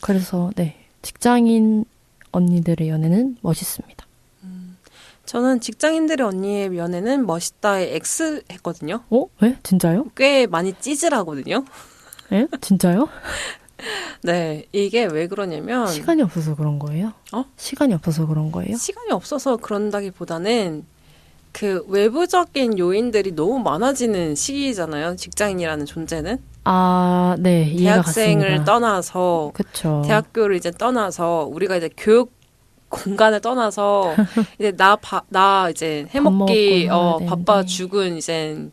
그래서 네, 직장인 언니들의 연애는 멋있습니다. 저는 직장인들의 언니의 연애는 멋있다에 X 했거든요. 네? 진짜요? 꽤 많이 찌질하거든요. 네? 진짜요? 네, 이게 왜 그러냐면 시간이 없어서 그런 거예요? 시간이 없어서 그런 거예요? 시간이 없어서 그런다기보다는 그 외부적인 요인들이 너무 많아지는 시기잖아요. 직장인이라는 존재는. 네, 이해가 대학생을 갔습니다. 떠나서 그쵸. 대학교를 이제 떠나서 우리가 이제 교육 공간을 떠나서 이제 나 이제 해먹기 밥 먹고 해야 바빠 되는데. 죽은 이제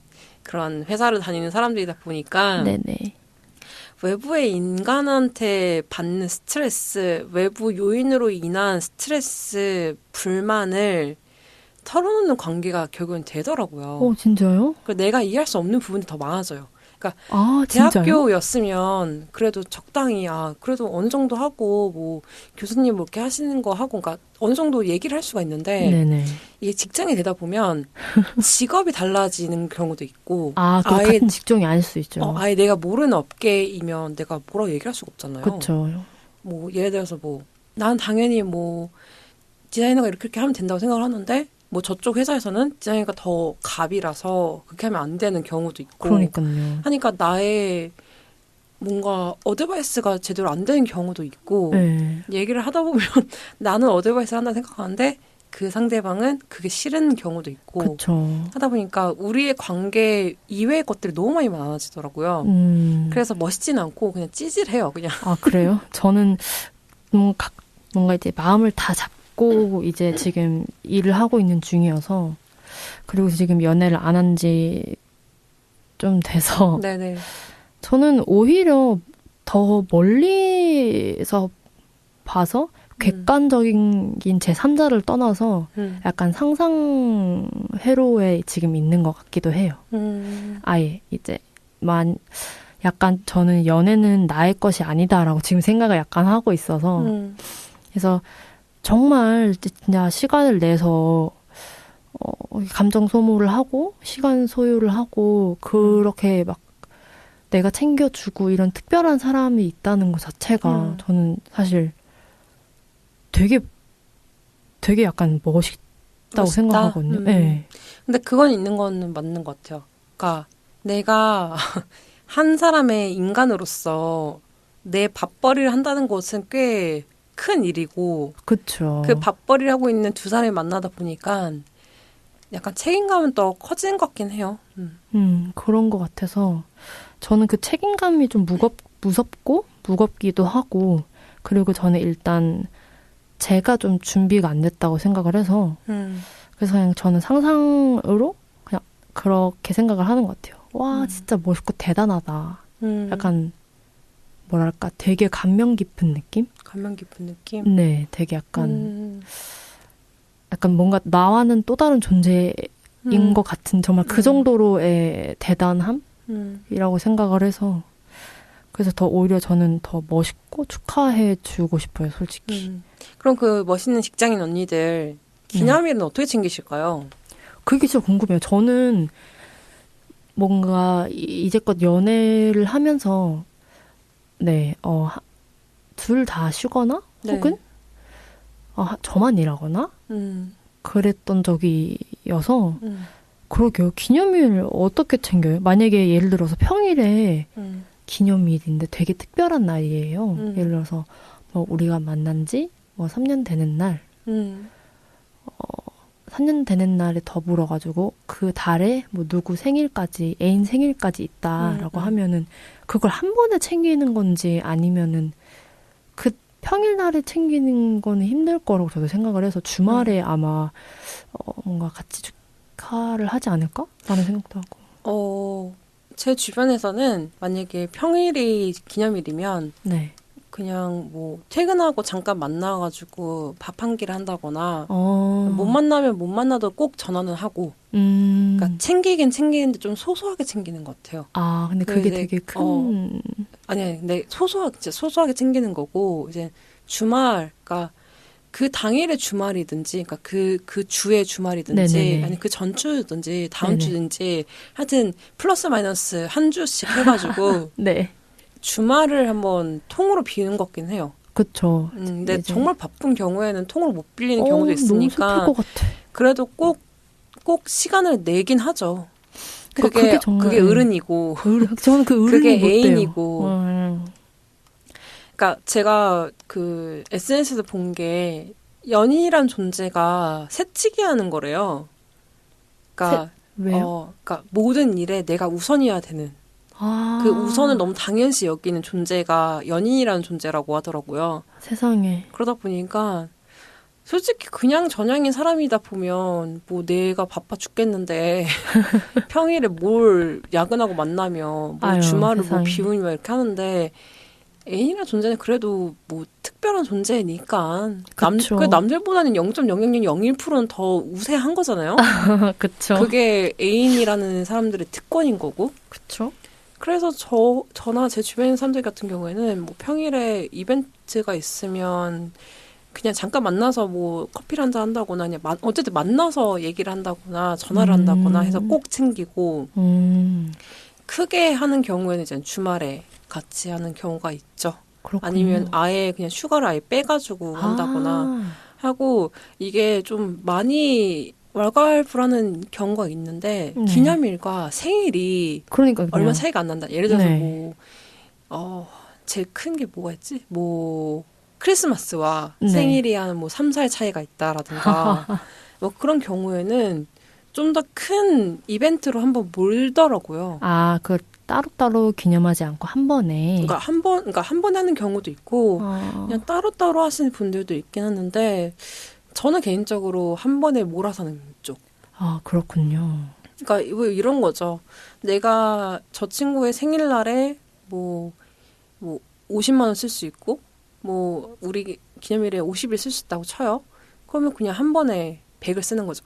그런 회사를 다니는 사람들이다 보니까 네네. 외부의 인간한테 받는 스트레스, 외부 요인으로 인한 스트레스, 불만을 털어놓는 관계가 결국은 되더라고요. 진짜요? 내가 이해할 수 없는 부분이 더 많아져요. 그러니까 진짜요? 대학교였으면 그래도 적당히 그래도 어느 정도 하고 뭐 교수님 뭐 이렇게 하시는 거 하고 그러니까 어느 정도 얘기를 할 수가 있는데 네네. 이게 직장이 되다 보면 직업이 달라지는 경우도 있고 아예 같은 직종이 아닐 수 있죠. 아예 내가 모르는 업계이면 내가 뭐라고 얘기할 수가 없잖아요. 그렇죠. 뭐 예를 들어서 뭐 난 당연히 뭐 디자이너가 이렇게 하면 된다고 생각을 하는데 뭐 저쪽 회사에서는 디자이너가 더 갑이라서 그렇게 하면 안 되는 경우도 있고 그러니까요. 하니까 나의 뭔가 어드바이스가 제대로 안 되는 경우도 있고 네. 얘기를 하다 보면 나는 어드바이스를 한다 생각하는데 그 상대방은 그게 싫은 경우도 있고 그쵸. 하다 보니까 우리의 관계 이외의 것들이 너무 많이 많아지더라고요. 그래서 멋있진 않고 그냥 찌질해요. 그냥. 그래요? 저는 뭔가 이제 마음을 다 잡고 이제 지금 일을 하고 있는 중이어서 그리고 지금 연애를 안 한 지 좀 돼서 네네. 저는 오히려 더 멀리서 봐서 객관적인 제3자를 떠나서 약간 상상 회로에 지금 있는 것 같기도 해요. 아예 이제 약간 저는 연애는 나의 것이 아니다라고 지금 생각을 약간 하고 있어서 그래서 정말 진짜 시간을 내서 감정 소모를 하고 시간 소요를 하고 그렇게 막 내가 챙겨주고 이런 특별한 사람이 있다는 것 자체가 저는 사실 되게 약간 멋있다고 생각하거든요. 네. 근데 그건 있는 거는 맞는 것 같아요. 그러니까 내가 한 사람의 인간으로서 내 밥벌이를 한다는 것은 꽤 큰 일이고 그쵸. 그 밥벌이를 하고 있는 두 사람이 만나다 보니까 약간 책임감은 더 커지는 것 같긴 해요. 그런 것 같아서 저는 그 책임감이 좀 무섭고 무겁기도 하고 그리고 저는 일단 제가 좀 준비가 안 됐다고 생각을 해서 그래서 그냥 저는 상상으로 그냥 그렇게 생각을 하는 것 같아요. 와 진짜 멋있고 대단하다. 약간 뭐랄까 되게 감명 깊은 느낌? 감명 깊은 느낌? 네, 되게 약간 뭔가 나와는 또 다른 존재인 것 같은 정말 그 정도로의 대단함이라고 생각을 해서 그래서 더 오히려 저는 더 멋있고 축하해주고 싶어요, 솔직히. 그럼 그 멋있는 직장인 언니들 기념일은 어떻게 챙기실까요? 그게 진짜 궁금해요. 저는 뭔가 이제껏 연애를 하면서 둘 다 쉬거나 혹은 저만 일하거나 그랬던 적이어서 그러게요. 기념일 어떻게 챙겨요? 만약에 예를 들어서 평일에 기념일인데 되게 특별한 날이에요. 예를 들어서 뭐 우리가 만난 지 3년 되는 날 3년 되는 날에 더불어가지고 그 달에 뭐 누구 생일까지 애인 생일까지 있다라고 하면은 그걸 한 번에 챙기는 건지 아니면은 그 평일날에 챙기는 거는 힘들 거라고 저도 생각을 해서 주말에 아마 뭔가 같이 축하를 하지 않을까라는 생각도 하고. 제 주변에서는 만약에 평일이 기념일이면 그냥 뭐 퇴근하고 잠깐 만나가지고 밥 한 끼를 한다거나 못 만나면 못 만나도 꼭 전화는 하고 그러니까 챙기긴 챙기는데 좀 소소하게 챙기는 것 같아요. 근데 그게 되게 큰 아니 근데 소소하게 챙기는 거고 이제 주말 그러니까 그 당일의 주말이든지 그러니까 그 주의 주말이든지 아니 그 전주든지 다음 주든지 하여튼 플러스 마이너스 한 주씩 해가지고 주말을 한번 통으로 비우는 것 같긴 해요. 그쵸. 근데 정말 바쁜 경우에는 통으로 못 빌리는 경우도 있으니까. 너무 슬플 것 같아. 그래도 꼭 시간을 내긴 하죠. 그게 어른이고. 저는 그 어른이 그게 못 돼요. 애인이고. 그러니까 제가 그 SNS에서 본 게 연인이란 존재가 새치기 하는 거래요. 그러니까 왜요? 그러니까 모든 일에 내가 우선이어야 되는. 그 우선을 너무 당연시 여기는 존재가 연인이라는 존재라고 하더라고요. 세상에. 그러다 보니까 솔직히 그냥 전향인 사람이다 보면 뭐 내가 바빠 죽겠는데 평일에 뭘 야근하고 만나며 뭐 아유, 주말을 세상에. 뭐 비우며 이렇게 하는데 애인이라는 존재는 그래도 뭐 특별한 존재니까 그쵸. 남들보다는 0.0001%는 더 우세한 거잖아요. 그쵸. 그게 애인이라는 사람들의 특권인 거고. 그쵸. 그래서 저나 제 주변 사람들 같은 경우에는 뭐 평일에 이벤트가 있으면 그냥 잠깐 만나서 뭐 커피를 한잔 한다거나 그냥 어쨌든 만나서 얘기를 한다거나 전화를 한다거나 해서 꼭 챙기고 크게 하는 경우에는 이제 주말에 같이 하는 경우가 있죠. 그렇군요. 아니면 아예 그냥 휴가를 아예 빼가지고 한다거나 하고 이게 좀 많이 왈가왈부하는 경우가 있는데 네. 기념일과 생일이 그러니까 얼마 차이가 안 난다. 예를 들어서 네. 제일 큰 게 뭐가 있지? 뭐 크리스마스와 네. 생일이 한 뭐 3, 4일 차이가 있다라든가 뭐 그런 경우에는 좀 더 큰 이벤트로 한번 몰더라고요. 아, 그 따로따로 기념하지 않고 한 번에. 그러니까 한 번 하는 경우도 있고 그냥 따로따로 하시는 분들도 있긴 하는데 저는 개인적으로 한 번에 몰아서 하는 쪽. 아, 그렇군요. 그러니까 뭐 이런 거죠. 내가 저 친구의 생일날에 뭐 50만 원 쓸 수 있고 뭐 우리 기념일에 50일 쓸 수 있다고 쳐요. 그러면 그냥 한 번에 100을 쓰는 거죠.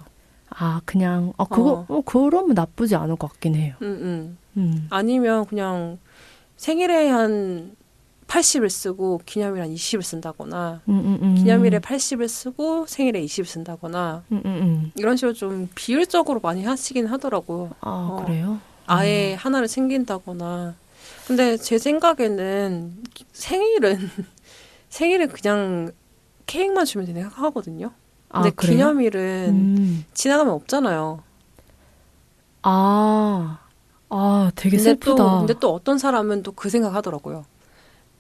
아, 그냥 그러면 나쁘지 않을 것 같긴 해요. 아니면 그냥 생일에 한 80을 쓰고 기념일에 한 20을 쓴다거나 기념일에 80을 쓰고 생일에 20을 쓴다거나 이런 식으로 좀 비율적으로 많이 하시긴 하더라고요. 아, 그래요? 아예 하나를 챙긴다거나. 근데 제 생각에는 생일은 그냥 케이크만 주면 되는 생각하거든요. 근데 아, 그래요? 기념일은 지나가면 없잖아요. 되게 슬프다. 근데 또 어떤 사람은 또 그 생각 하더라고요.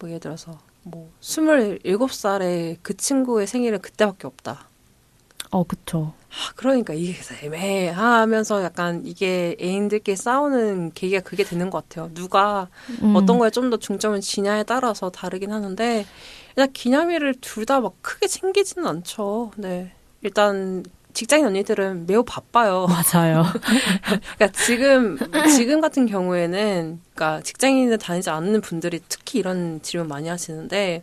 뭐 예를 들어서 뭐 27살에 그 친구의 생일은 그때밖에 없다. 그쵸. 그러니까 이게 애매하면서 약간 이게 애인들끼리 싸우는 계기가 그게 되는 것 같아요. 누가 어떤 거에 좀 더 중점을 지냐에 따라서 다르긴 하는데 일단 기념일을 둘 다 막 크게 챙기지는 않죠. 네. 일단 직장인 언니들은 매우 바빠요. 맞아요. 그러니까 지금 같은 경우에는 그러니까 직장인을 다니지 않는 분들이 특히 이런 질문 많이 하시는데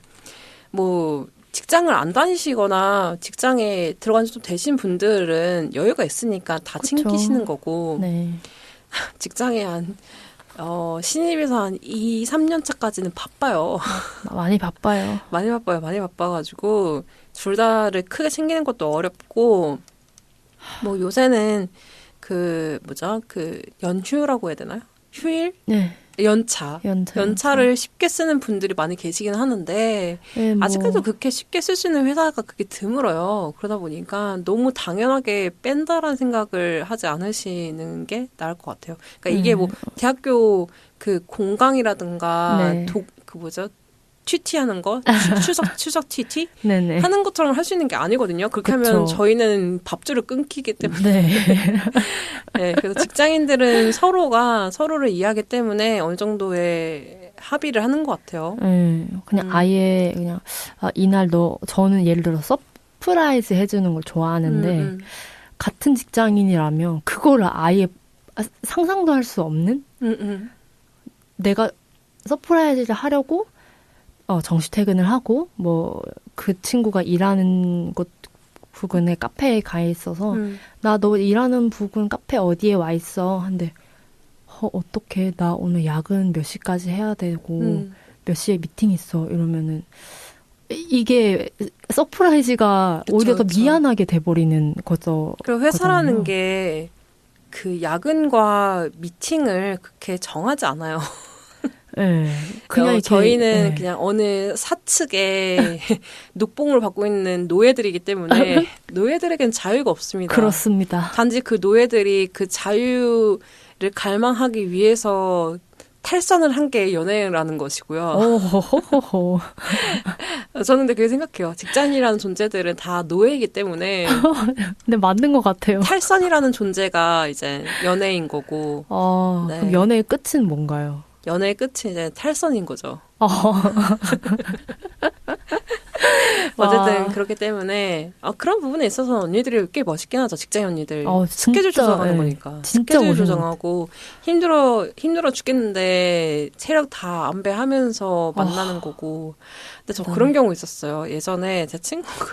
뭐 직장을 안 다니시거나 직장에 들어간 지 좀 되신 분들은 여유가 있으니까 다 그쵸. 챙기시는 거고 네. 직장에 신입에서 한 2, 3년 차까지는 바빠요. 많이 바빠요. 많이 바빠가지고 둘 다를 크게 챙기는 것도 어렵고 뭐 요새는 그 연휴라고 해야 되나요? 휴일? 네. 연차를 쉽게 쓰는 분들이 많이 계시긴 하는데 네, 아직까지도 그렇게 쉽게 쓸 수 있는 회사가 그렇게 드물어요. 그러다 보니까 너무 당연하게 뺀다라는 생각을 하지 않으시는 게 나을 것 같아요. 그러니까 이게 뭐 대학교 그 공강이라든가 네. TT 하는 거 추석 TT 네네. 하는 것처럼 할 수 있는 게 아니거든요. 그렇게 그쵸. 하면 저희는 밥줄을 끊기기 때문에. 네. 네, 그래서 직장인들은 서로를 이해하기 때문에 어느 정도의 합의를 하는 것 같아요. 그냥 아예 그냥 이날 저는 예를 들어 서프라이즈 해주는 걸 좋아하는데 같은 직장인이라면 그거를 아예 상상도 할 수 없는 내가 서프라이즈를 하려고 정시 퇴근을 하고 뭐 그 친구가 일하는 곳 부근에 카페에 가 있어서 나 너 일하는 부근 카페 어디에 와 있어? 근데 어떡해 나 오늘 야근 몇 시까지 해야 되고 몇 시에 미팅 있어 이러면은 이게 서프라이즈가 그쵸, 오히려 더 그쵸. 미안하게 돼버리는 거죠. 그리고 회사라는 게 그 야근과 미팅을 그렇게 정하지 않아요. 네, 그냥 이렇게, 저희는 네. 그냥 어느 사측에 녹봉을 받고 있는 노예들이기 때문에 노예들에겐 자유가 없습니다. 그렇습니다. 단지 그 노예들이 그 자유를 갈망하기 위해서 탈선을 한 게 연애라는 것이고요. 오호호호. 저는 근데 그렇게 생각해요. 직장인이라는 존재들은 다 노예이기 때문에 근데 맞는 것 같아요. 탈선이라는 존재가 이제 연애인 거고. 네. 그럼 연애의 끝은 뭔가요? 연애의 끝이 이제 탈선인 거죠. 어쨌든 그렇기 때문에 그런 부분에 있어서 언니들이 꽤 멋있긴 하죠. 직장 언니들. 스케줄 조정하는 거니까. 스케줄 조정하고 힘들어 죽겠는데 체력 다 안배하면서 만나는 거고. 근데 저 그런 경우 있었어요. 예전에 제 친구가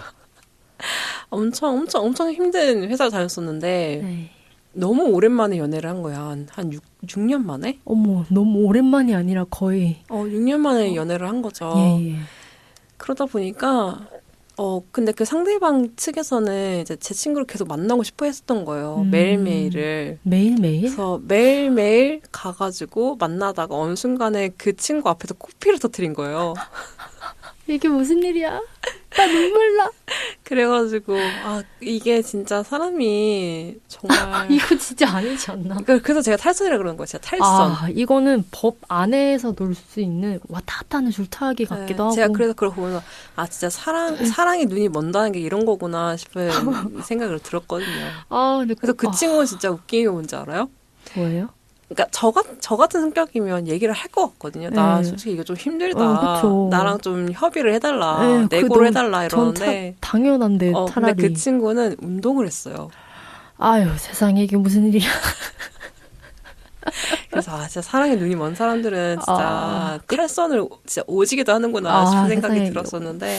엄청 힘든 회사를 다녔었는데 네. 너무 오랜만에 연애를 한 거야. 한 6년 만에? 어머, 너무 오랜만이 아니라 거의 6년 만에 연애를 한 거죠. 예. 그러다 보니까 근데 그 상대방 측에서는 이제 제 친구를 계속 만나고 싶어 했었던 거예요. 매일매일을. 매일매일? 그래서 매일매일 가가지고 만나다가 어느 순간에 그 친구 앞에서 코피를 터뜨린 거예요. 이게 무슨 일이야? 나 눈물 나. 그래가지고 이게 진짜 사람이 정말 이거 진짜 아니지 않나? 그래서 제가 탈선이라 그러는 거예요. 진짜 탈선. 이거는 법 안에서 놀 수 있는 왔다 갔다 하는 줄타기 같기도 하고. 제가 그래서 그걸 보면서 진짜 사랑이 눈이 먼다는 게 이런 거구나 싶은 생각을 들었거든요. 근데 그래서 그 친구는 진짜 웃긴 게 뭔지 알아요? 뭐예요? 그러니까 저 같은 성격이면 얘기를 할 것 같거든요. 나 솔직히 이거 좀 힘들다. 나랑 좀 협의를 해달라. 내고를 해달라 이러는데. 당연한데 차라리. 근데 그 친구는 운동을 했어요. 아유 세상에 이게 무슨 일이야. 그래서 진짜 사랑에 눈이 먼 사람들은 진짜 탈선을 진짜 오지게도 하는구나 싶은 생각이 들었었는데.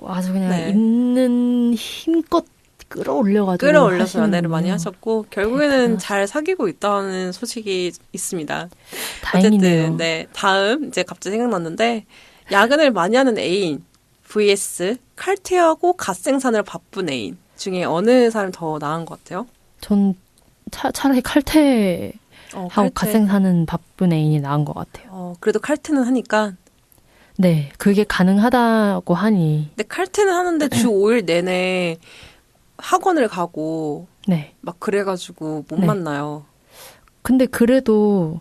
아주 그냥 있는 힘껏 끌어올려서 연애를 많이 하셨고 결국에는 잘 사귀고 있다는 소식이 있습니다. 다행이네요. 어쨌든 다음 이제 갑자기 생각났는데 야근을 많이 하는 애인 vs 칼퇴하고 갓생산을 바쁜 애인 중에 어느 사람이 더 나은 것 같아요? 전 차라리 칼퇴하고 갓생사는 바쁜 애인이 나은 것 같아요. 그래도 칼퇴는 하니까. 네, 그게 가능하다고 하니. 근데 칼퇴는 하는데 주 5일 내내 학원을 가고 막 그래가지고 못 만나요. 근데 그래도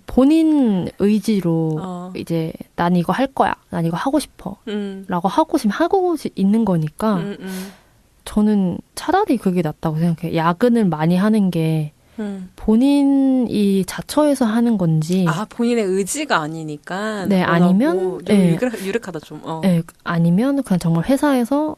본인 의지로 이제 난 이거 할 거야, 난 이거 하고 싶어 라고 하고 있는 거니까 저는 차라리 그게 낫다고 생각해요. 야근을 많이 하는 게 본인이 자처해서 하는 건지 본인의 의지가 아니니까 아니면 유력하다 좀 아니면 그냥 정말 회사에서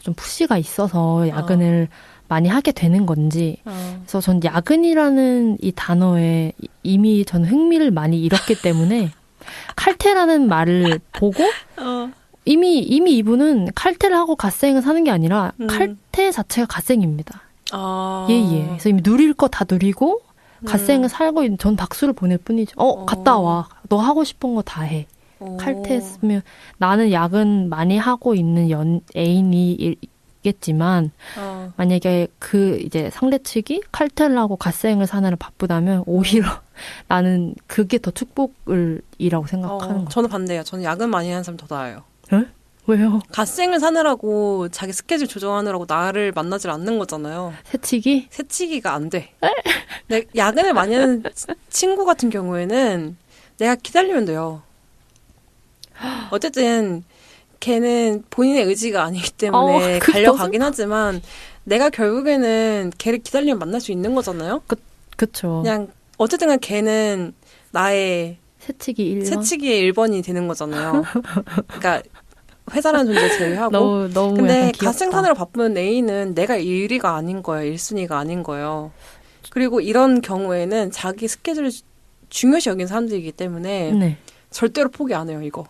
좀 푸시가 있어서 야근을 많이 하게 되는 건지. 그래서 전 야근이라는 이 단어에 이미 저는 흥미를 많이 잃었기 때문에 칼퇴라는 말을 보고 이미 이분은 칼퇴를 하고 갓생을 사는 게 아니라 칼퇴 자체가 갓생입니다. 예. 그래서 이미 누릴 거 다 누리고 갓생을 살고 있는 전 박수를 보낼 뿐이죠. 갔다 와. 너 하고 싶은 거 다 해. 칼퇴했으면 나는 야근 많이 하고 있는 애인이겠지만 만약에 이제 상대 측이 칼퇴를 하고 갓생을 사느라 바쁘다면 오히려 나는 그게 더 축복이라고 생각하는 거예요. 저는 반대예요. 저는 야근 많이 하는 사람 더 나아요. 에? 왜요? 갓생을 사느라고 자기 스케줄 조정하느라고 나를 만나질 않는 거잖아요. 새치기가 안 돼. 근데 야근을 많이 하는 친구 같은 경우에는 내가 기다리면 돼요. 어쨌든 걔는 본인의 의지가 아니기 때문에 가려가긴 하지만 내가 결국에는 걔를 기다리면 만날 수 있는 거잖아요. 그쵸. 그냥 어쨌든 걔는 나의 새치기의 1번이 되는 거잖아요. 그러니까 회사라는 존재 제외하고. 너무 근데 갓생산으로 바쁜 애인은 내가 1위가 아닌 거예요. 1순위가 아닌 거예요. 그리고 이런 경우에는 자기 스케줄을 중요시 여긴 사람들이기 때문에 절대로 포기 안 해요. 이거.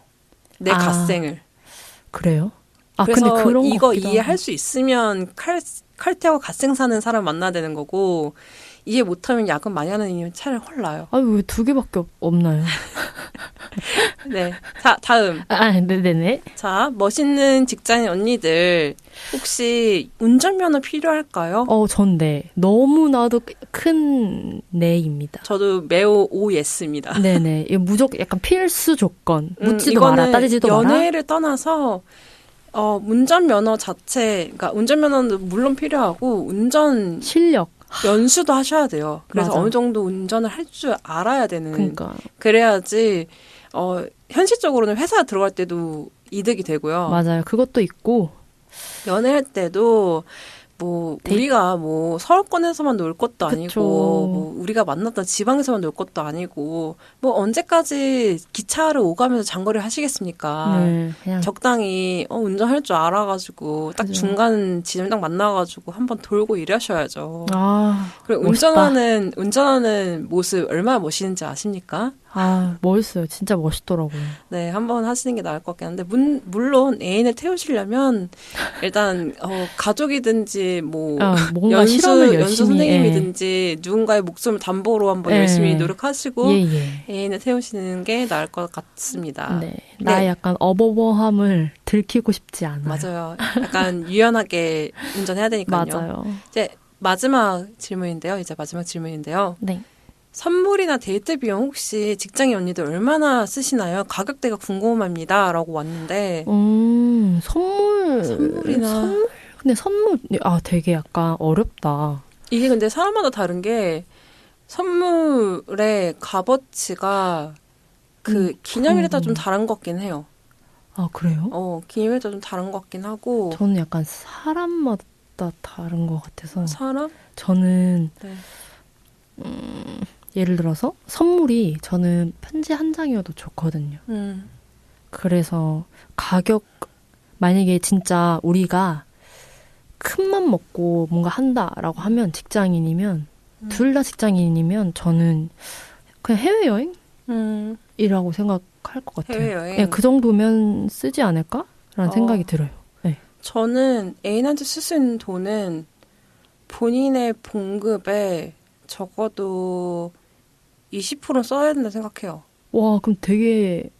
내 갓생을. 그래요? 그래서 근데 그런 이거 이해할 수 있으면 칼퇴하고 갓생 사는 사람 만나야 되는 거고 이해 못하면 야근 많이 하는 이유는 차라리 홀라요. 왜 2개밖에 없나요? 네. 자, 다음. 네네네. 자, 멋있는 직장인 언니들 혹시 운전면허 필요할까요? 전 네. 너무나도 큰 네입니다. 저도 매우 예스입니다. 네네. 이거 무조건 약간 필수 조건. 묻지도 마라, 따지지도 마라. 연애를 떠나서 운전면허 자체, 그러니까 운전면허는 물론 필요하고 운전 실력. 연수도 하셔야 돼요. 그래서 맞아. 어느 정도 운전을 할 줄 알아야 되는. 그러니까. 그래야지 현실적으로는 회사 들어갈 때도 이득이 되고요. 맞아요. 그것도 있고 연애할 때도 뭐 우리가 뭐 서울권에서만 놀 것도 아니고 그쵸. 뭐 우리가 만났던 지방에서만 놀 것도 아니고 뭐 언제까지 기차를 오가면서 장거리를 하시겠습니까? 네, 그냥 적당히 운전할 줄 알아가지고 딱 그죠. 중간 지점 딱 만나가지고 한번 돌고 이러셔야죠. 그리고 멋있다. 운전하는 모습 얼마나 멋있는지 아십니까? 멋있어요. 진짜 멋있더라고요. 네, 한번 하시는 게 나을 것 같긴 한데, 물론 애인을 태우시려면, 일단, 가족이든지, 뭐, 뭔가 실험을 연수 열심히, 선생님이든지, 누군가의 목숨을 담보로 한번 열심히 노력하시고, 애인을 태우시는 게 나을 것 같습니다. 네. 나의 약간 어버버함을 들키고 싶지 않아요. 맞아요. 약간 유연하게 운전해야 되니까요. 맞아요. 이제 마지막 질문인데요. 네. 선물이나 데이트 비용 혹시 직장인 언니들 얼마나 쓰시나요? 가격대가 궁금합니다. 라고 왔는데. 선물이나. 근데 선물, 되게 약간 어렵다. 이게 근데 사람마다 다른 게 선물의 값어치가 기념일에 따라 좀 다른 것 같긴 해요. 그래요? 기념일에 따라 좀 다른 것 같긴 하고. 저는 약간 사람마다 다른 것 같아서. 사람? 저는, 네. 예를 들어서 선물이 저는 편지 한 장이어도 좋거든요. 그래서 가격, 만약에 진짜 우리가 큰맘 먹고 뭔가 한다라고 하면 직장인이면, 둘 다 직장인이면 저는 그냥 해외여행? 이라고 생각할 것 같아요. 해외여행? 네, 그 정도면 쓰지 않을까라는 생각이 들어요. 네. 저는 애인한테 쓸 수 있는 돈은 본인의 봉급에 적어도 20% 써야 된다 생각해요. 와, 그럼 되게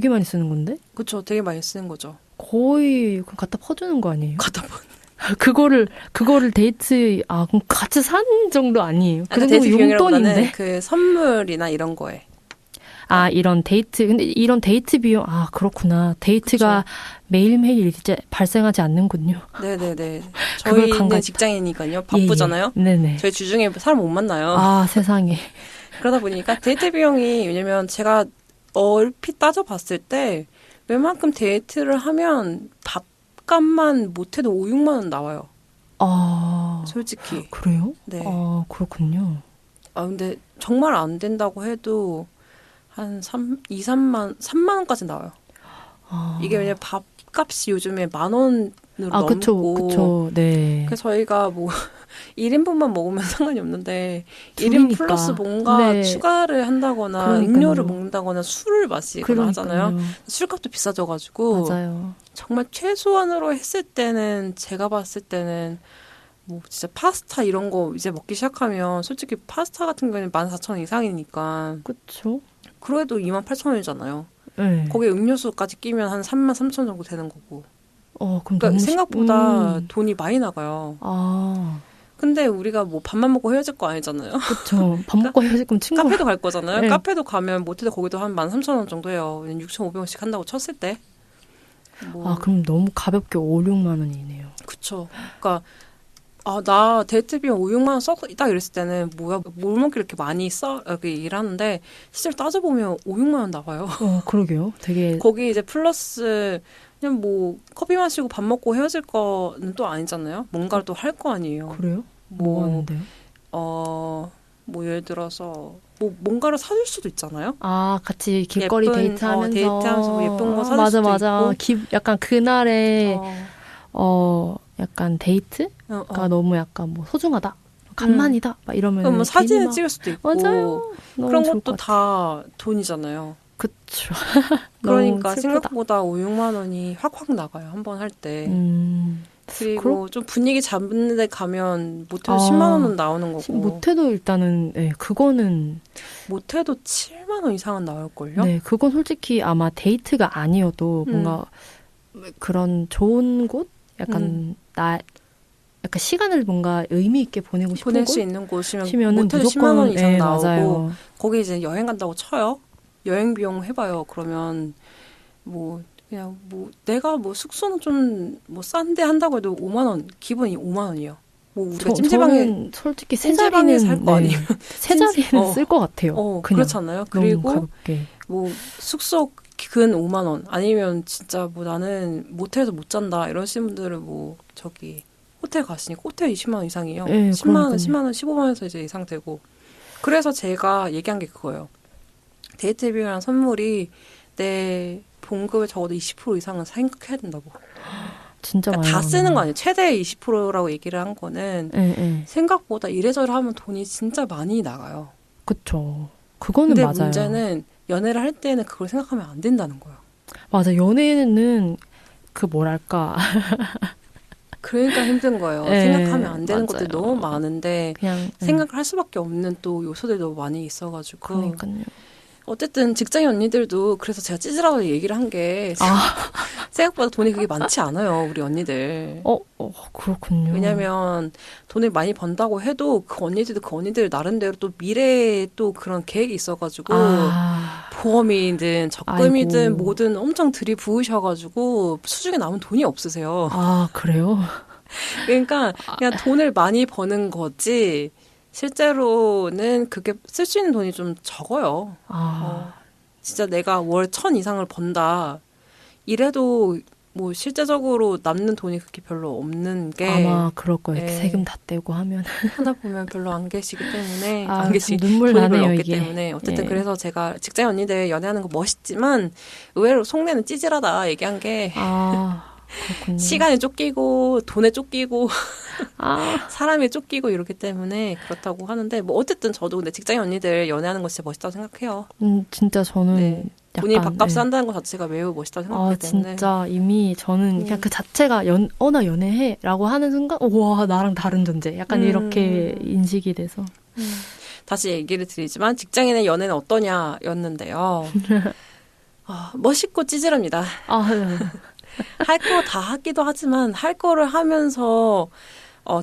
많이 쓰는 건데? 그쵸, 되게 많이 쓰는 거죠. 거의 그럼 갖다 퍼주는 거 아니에요? 갖다 퍼. 그거를 데이트 그럼 같이 사는 정도 아니에요? 그 정도 용돈인데? 그 선물이나 이런 거에. 이런 데이트, 근데 이런 데이트 비용, 그렇구나. 데이트가 그쵸. 매일매일 이제 발생하지 않는군요. 네네네. 저희는 직장인이니까요. 바쁘잖아요. 예. 네네. 저희 주중에 사람 못 만나요. 세상에. 그러다 보니까 데이트 비용이, 왜냐면 제가 얼핏 따져봤을 때 웬만큼 데이트를 하면 밥값만 못해도 5, 6만 원 나와요. 솔직히. 그래요? 네. 그렇군요. 근데 정말 안 된다고 해도 한 3만 원까지 나와요. 이게 왜냐면 밥값이 요즘에 10,000원으로 넘고. 그쵸. 네. 그래서 저희가 뭐 1인분만 먹으면 상관이 없는데 1인 플러스 뭔가 추가를 한다거나 그러니까요. 음료를 먹는다거나 술을 마시거나 하잖아요. 그러니까요. 술값도 비싸져가지고. 맞아요. 정말 최소한으로 했을 때는 제가 봤을 때는 뭐 진짜 파스타 이런 거 이제 먹기 시작하면 솔직히 파스타 같은 경우는 14,000원 이상이니까. 그쵸. 그래도 28,000원이잖아요. 네. 거기에 음료수까지 끼면 한 33,000원 정도 되는 거고. 그럼 그러니까 생각보다 돈이 많이 나가요. 근데 우리가 뭐 밥만 먹고 헤어질 거 아니잖아요. 그렇죠. 밥 먹고 헤어질 거면 친구. 카페도 갈 거잖아요. 네. 카페도 가면 못해도 거기도 한 13,000원 정도 해요. 6,500원씩 한다고 쳤을 때. 그럼 너무 가볍게 5, 6만 원이네요. 그쵸. 그러니까 나 데이트 비용 5, 6만 원 썼다 딱 이랬을 때는 뭐야 뭘 먹기 이렇게 많이 이렇게 일하는데 실제로 따져보면 5, 6만 원 나와요. 그러게요. 되게 거기 이제 플러스 그냥 뭐 커피 마시고 밥 먹고 헤어질 거는 또 아니잖아요. 뭔가를 또 할 거 아니에요. 그래요? 뭐 하는데요? 뭐 예를 들어서 뭐 뭔가를 사줄 수도 있잖아요. 같이 길거리 데이트하면서 데이트하면서 뭐 예쁜 거 사줄 수도 맞아. 있고. 약간 그날의 약간 데이트가 너무 약간 뭐 소중하다, 간만이다, 막 이러면 그럼 뭐 사진을 찍을 수도 있고. 맞아요. 그런 것도 다 돈이잖아요. 그쵸. 그러니까 생각보다 5, 6만 원이 확확 나가요. 한 번 할 때. 그리고 좀 분위기 잡는 데 가면 못해도 10만 원은 나오는 거고. 못해도 일단은 그거는 못해도 7만 원 이상은 나올걸요? 네, 그건 솔직히 아마 데이트가 아니어도 뭔가 그런 좋은 곳? 약간 약간 시간을 뭔가 의미 있게 보내고 싶은 보낼 곳? 수 있는 곳이면 못해도 무조건 10만 원 이상 나오고 맞아요. 거기 이제 여행 간다고 쳐요. 여행 비용 해봐요. 그러면 뭐 그냥 뭐 내가 뭐 숙소는 좀 뭐 싼데 한다고 해도 5만 원 기본이 5만 원이에요. 뭐 우리가 찜질방에 솔직히 세 자리는 살 거 아니에요. 세 자리는 쓸 것 같아요. 그냥 그렇잖아요. 그리고 가볍게. 뭐 숙소 근 5만 원 아니면 진짜 뭐 나는 모텔에서 못 잔다 이러신 분들은 뭐 저기 호텔 갔으니까 호텔 20만 원 이상이에요. 네, 10만 원, 그러니까요. 10만 원, 15만 원에서 이제 이상 되고. 그래서 제가 얘기한 게 그거예요. 데이트 비용이랑 선물이 내 봉급의 적어도 20% 이상은 생각해야 된다고. 진짜 그러니까 다 많이 쓰는 거 나오네. 아니에요. 최대 20%라고 얘기를 한 거는 예, 예. 생각보다 이래저래 하면 돈이 진짜 많이 나가요. 그쵸. 그거는 근데 맞아요. 문제는 연애를 할 때는 그걸 생각하면 안 된다는 거예요. 맞아. 연애는 그 뭐랄까. 그러니까 힘든 거예요. 네, 생각하면 안 되는 맞아요. 것들이 너무 많은데 그냥 생각을 할 수밖에 없는 또 요소들이 너무 많이 있어가지고 그러니까요. 어쨌든 직장인 언니들도 그래서 제가 찌질하다고 얘기를 한 게 아. 생각보다 돈이 그게 많지 않아요. 우리 언니들. 그렇군요. 왜냐면 돈을 많이 번다고 해도 그 언니들도 그 언니들 나름대로 또 미래에 또 그런 계획이 있어가지고 보험이든 적금이든 아이고. 뭐든 엄청 들이부으셔가지고 수중에 남은 돈이 없으세요. 아, 그래요? 그러니까 그냥 돈을 많이 버는 거지 실제로는 그게 쓸 수 있는 돈이 좀 적어요. 진짜 내가 월 1,000 이상을 번다. 이래도 뭐 실제적으로 남는 돈이 그렇게 별로 없는 게 아마 그럴 거예요. 네. 세금 다 떼고 하면. 하다 보면 별로 안 계시기 때문에 아, 안 계시 좀 눈물 돈이 별로 나네요, 없기 이게. 때문에 어쨌든 예. 그래서 제가 직장 언니들 연애하는 거 멋있지만 의외로 속내는 찌질하다 얘기한 게 그렇군요. 시간에 쫓기고 돈에 쫓기고 아, 사람이 쫓기고 이렇기 때문에 그렇다고 하는데 뭐 어쨌든 저도 근데 직장인 언니들 연애하는 거 진짜 멋있다고 생각해요. 진짜 저는 네. 본인이 약간, 밥값을 네. 한다는 것 자체가 매우 멋있다고 생각하기 때문에 진짜 이미 저는 그냥 그 자체가 나 연애해라고 하는 순간 우와 나랑 다른 존재 약간 이렇게 인식이 돼서 다시 얘기를 드리지만 직장인의 연애는 어떠냐였는데요. 멋있고 찌질합니다. 할 거 다 하기도 하지만 할 거를 하면서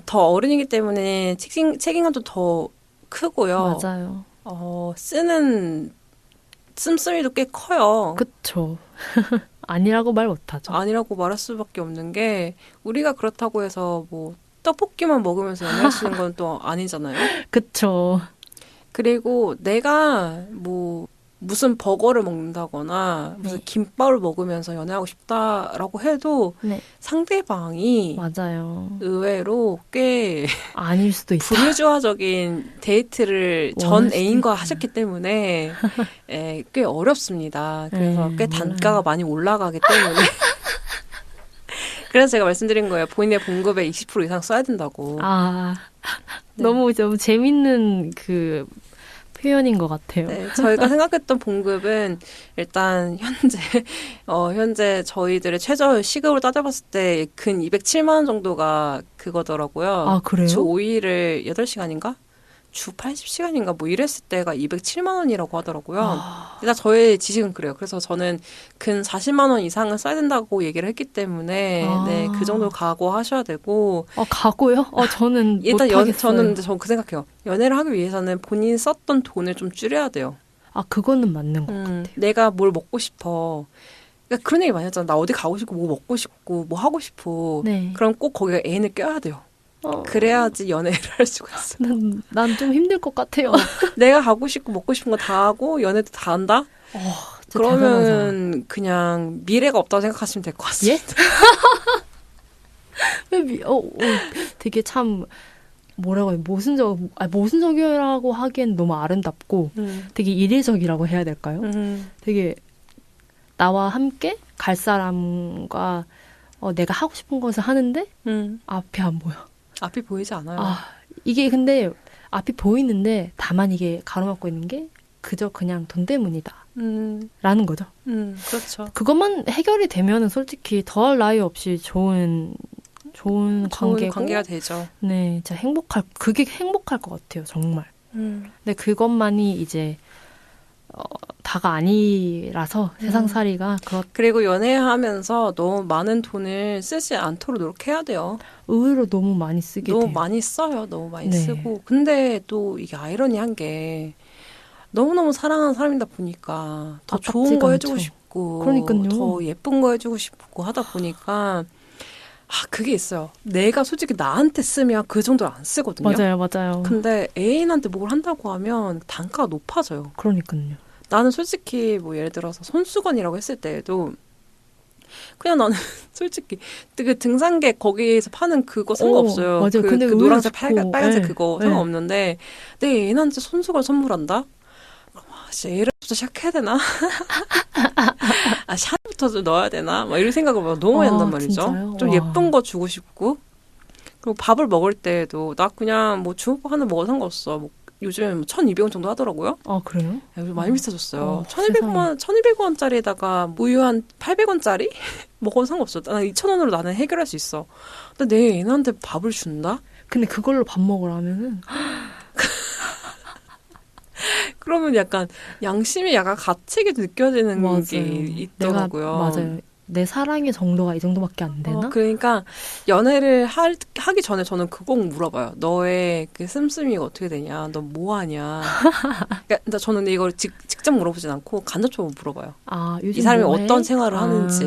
더 어른이기 때문에 책임감도 더 크고요. 맞아요. 쓰는 씀씀이도 꽤 커요. 그쵸. 아니라고 말 못하죠. 아니라고 말할 수밖에 없는 게 우리가 그렇다고 해서 뭐 떡볶이만 먹으면서 연애할 수 있는 건 또 아니잖아요. 그쵸. 그리고 내가 뭐 무슨 버거를 먹는다거나 무슨 김밥을 먹으면서 연애하고 싶다라고 해도 네. 상대방이 맞아요. 의외로 꽤 아닐 수도 있다. 불효주화적인 데이트를 전 원할 수도 애인과 있구나. 하셨기 때문에 꽤 어렵습니다. 그래서 꽤 단가가 몰라요. 많이 올라가기 때문에 그래서 제가 말씀드린 거예요. 본인의 봉급의 20% 이상 써야 된다고. 네. 너무 재밌는 그 표현인 것 같아요. 네, 저희가 생각했던 봉급은 일단 현재 저희들의 최저 시급으로 따져봤을 때 근 207만 원 정도가 그거더라고요. 아, 그래요? 주 5일을 8시간인가? 주 80시간인가 뭐 이랬을 때가 207만 원이라고 하더라고요. 일단 저의 지식은 그래요. 그래서 저는 근 40만 원 이상은 써야 된다고 얘기를 했기 때문에 네, 그 정도 각오하셔야 되고. 각오요? 저는 일단 못하겠어요. 저는 그 생각해요. 연애를 하기 위해서는 본인이 썼던 돈을 좀 줄여야 돼요. 그거는 맞는 것 같아요. 내가 뭘 먹고 싶어. 그러니까 그런 얘기 많이 하잖아. 나 어디 가고 싶고 뭐 먹고 싶고 뭐 하고 싶어. 네. 그럼 꼭 거기에 애인을 껴야 돼요. 그래야지 연애를 할 수가 있어. 난 좀 힘들 것 같아요. 내가 가고 싶고 먹고 싶은 거 다 하고 연애도 다 한다? 그러면 그냥 미래가 없다고 생각하시면 될 것 같습니다. 예? 되게 참 뭐라고 해요? 모순적이라고 하기엔 너무 아름답고 되게 이례적이라고 해야 될까요? 되게 나와 함께 갈 사람과 내가 하고 싶은 것을 하는데 앞이 안 보여. 앞이 보이지 않아요. 이게 근데 앞이 보이는데 다만 이게 가로막고 있는 게 그저 그냥 돈 때문이다. 라는 거죠. 그렇죠. 그것만 해결이 되면은 솔직히 더할 나위 없이 좋은 관계가 되죠. 네, 진짜 그게 행복할 것 같아요, 정말. 근데 그것만이 이제 다가 아니라서 세상살이가 그리고 연애하면서 너무 많은 돈을 쓰지 않도록 노력해야 돼요. 의외로 너무 많이 쓰게 돼요. 너무 많이 써요. 너무 많이 네. 쓰고. 근데 또 이게 아이러니한 게 너무너무 사랑하는 사람이다 보니까 더 좋은 거 해주고 않죠. 싶고 그러니까요. 더 예쁜 거 해주고 싶고 하다 보니까 그게 있어요. 내가 솔직히 나한테 쓰면 그 정도를 안 쓰거든요. 맞아요. 근데 애인한테 뭘 한다고 하면 단가가 높아져요. 그러니까요. 나는 솔직히 뭐 예를 들어서 손수건이라고 했을 때에도 그냥 나는 솔직히 그 등산객 거기에서 파는 그거 상관없어요. 맞아요. 근데 그 노란색, 좋고. 빨간색 네. 그거 네. 상관없는데 내 애한테 손수건 선물한다? 그럼 진짜 애를부터 시작해야 되나? 샤넬부터 좀 넣어야 되나? 막 이런 생각을 막 너무 많이 한단 말이죠. 진짜요? 좀 와. 예쁜 거 주고 싶고 그리고 밥을 먹을 때도 나 그냥 뭐 주먹밥 하나 먹어도 상관없어. 뭐 요즘에 1,200원 정도 하더라고요. 아, 그래요? 요즘 많이 비싸졌어요. 세상에. 1,200원짜리에다가 우유 한 800원짜리? 먹어도 상관없어. 난 2,000원으로 나는 해결할 수 있어. 근데 내 애한테 밥을 준다? 근데 그걸로 밥 먹으라면은 그러면 약간 양심이 약간 가책이 느껴지는 맞아요. 게 있더라고요. 맞아요. 내 사랑의 정도가 이 정도밖에 안 되나? 그러니까 연애를 하기 전에 저는 그거 물어봐요. 너의 그 씀씀이가 어떻게 되냐? 너 뭐 하냐? 그러니까 저는 근데 이걸 직접 물어보진 않고 간접적으로 물어봐요. 아, 요즘 이 사람이 뭐 해? 어떤 생활을 하는지.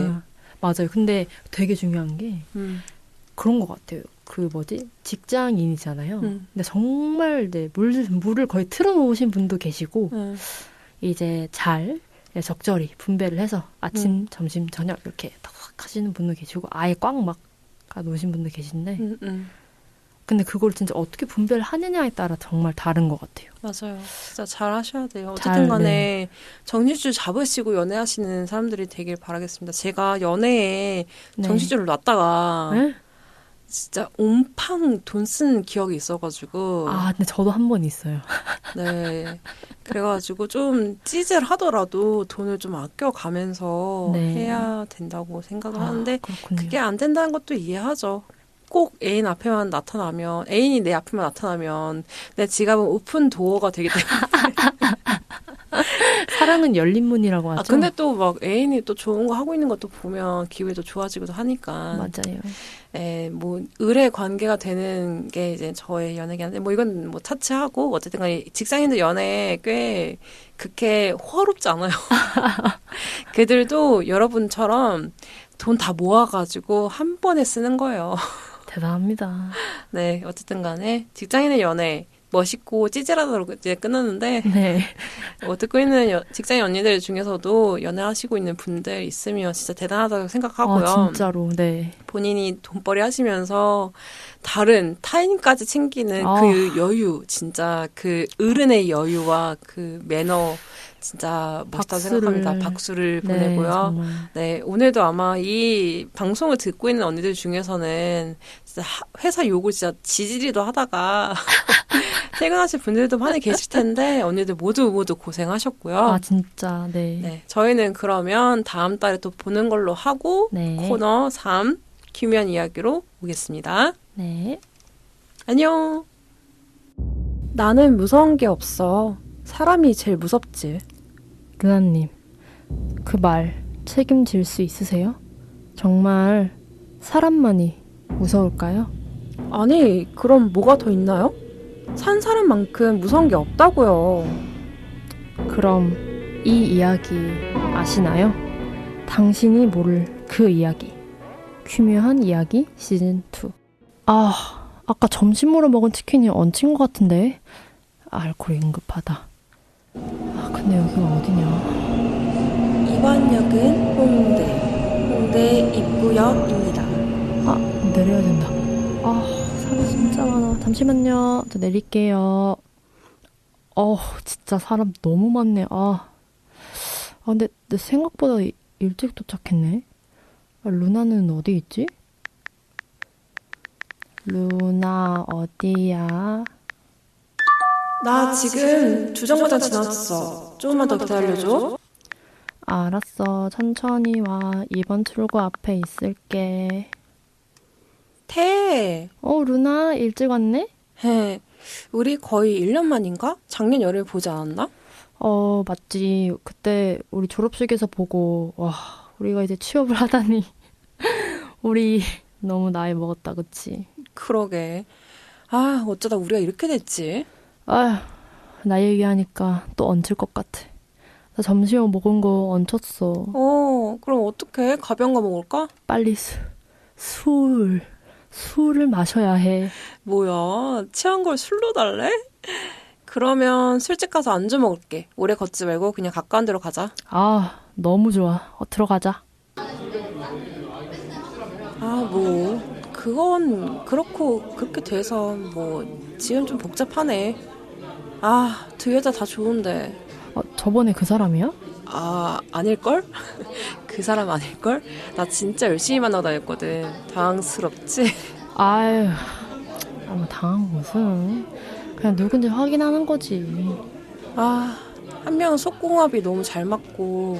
맞아요. 근데 되게 중요한 게 그런 것 같아요. 그 뭐지? 직장인이잖아요. 근데 정말 네, 물을 거의 틀어놓으신 분도 계시고 이제 잘 적절히 분배를 해서 아침, 점심, 저녁 이렇게 딱 하시는 분도 계시고 아예 꽉 막 놓으신 분도 계신데 근데 그걸 진짜 어떻게 분배를 하느냐에 따라 정말 다른 것 같아요. 맞아요. 진짜 잘 하셔야 돼요. 어쨌든 간에 정신줄 잡으시고 연애하시는 사람들이 되길 바라겠습니다. 제가 연애에 정신줄을 놨다가 네? 진짜 온팡 돈 쓴 기억이 있어가지고. 아, 근데 저도 한 번 있어요. 네. 그래가지고 좀 찌질하더라도 돈을 좀 아껴가면서 해야 된다고 생각을 하는데 그렇군요. 그게 안 된다는 것도 이해하죠. 꼭 애인 앞에만 나타나면 애인이 내 앞에만 나타나면 내 지갑은 오픈 도어가 되기 때문에 사랑은 열린 문이라고 하죠. 근데 또 막 애인이 또 좋은 거 하고 있는 것도 보면 기분이 또 좋아지기도 하니까. 맞아요. 뭐 의뢰 관계가 되는 게 이제 저의 연애긴 한데 뭐 이건 뭐 차치하고 어쨌든 간에 직장인들 연애 꽤 그렇게 호화롭지 않아요. 걔들도 여러분처럼 돈 다 모아가지고 한 번에 쓰는 거예요. 대단합니다. 네, 어쨌든 간에 직장인의 연애 멋있고 찌질하다고 이제 끝났는데 네. 듣고 있는 직장인 언니들 중에서도 연애하시고 있는 분들 있으면 진짜 대단하다고 생각하고요. 진짜로. 네. 본인이 돈벌이 하시면서 다른 타인까지 챙기는 그 여유, 진짜 그 어른의 여유와 그 매너 진짜 멋있다고 생각합니다. 박수를 보내고요. 정말. 네, 오늘도 아마 이 방송을 듣고 있는 언니들 중에서는 진짜 회사 욕을 진짜 지지리도 하다가 퇴근하실 분들도 많이 계실 텐데 언니들 모두 고생하셨고요. 진짜. 네. 저희는 그러면 다음 달에 또 보는 걸로 하고 코너 3 기묘한 이야기로 오겠습니다. 네. 안녕. 나는 무서운 게 없어. 사람이 제일 무섭지. 루나님, 그 말 책임질 수 있으세요? 정말 사람만이 무서울까요? 아니, 그럼 뭐가 더 있나요? 산 사람만큼 무서운 게 없다고요. 그럼 이 이야기 아시나요? 당신이 모를 그 이야기. 기묘한 이야기 시즌2. 아까 점심으로 먹은 치킨이 얹힌 것 같은데 알코올이 응급하다. 근데 여기가 어디냐? 이번 역은 홍대 입구역입니다. 내려야 된다. 사람 진짜 많아. 잠시만요. 저 내릴게요. 진짜 사람 너무 많네. 근데 생각보다 일찍 도착했네. 루나는 어디 있지? 루나 어디야? 나 지금 주정거장 지났어. 조금만 더 기다려줘. 알았어. 천천히 와. 2번 출구 앞에 있을게. 루나 일찍 왔네? 우리 거의 1년 만인가? 작년 여름에 보지 않았나? 맞지. 그때 우리 졸업식에서 보고 우리가 이제 취업을 하다니. 우리 너무 나이 먹었다, 그치? 그러게. 어쩌다 우리가 이렇게 됐지? 나 얘기하니까 또 얹힐 것 같아. 나 점심에 먹은 거 얹혔어. 그럼 어떡해? 가벼운 거 먹을까? 빨리 술을 마셔야 해. 뭐야? 취한 걸 술로 달래? 그러면 술집 가서 안주 먹을게. 오래 걷지 말고 그냥 가까운 데로 가자. 너무 좋아. 들어가자. 뭐 그건 그렇고 그렇게 돼서 뭐 지금 좀 복잡하네. 아, 두 여자 다 좋은데. 저번에 그 사람이야? 아, 아닐걸? 그 사람 아닐걸? 나 진짜 열심히 만나고 다녔거든. 당황스럽지? 아유, 뭐 당한 무슨. 그냥 누군지 확인하는 거지. 아, 한 명은 속궁합이 너무 잘 맞고,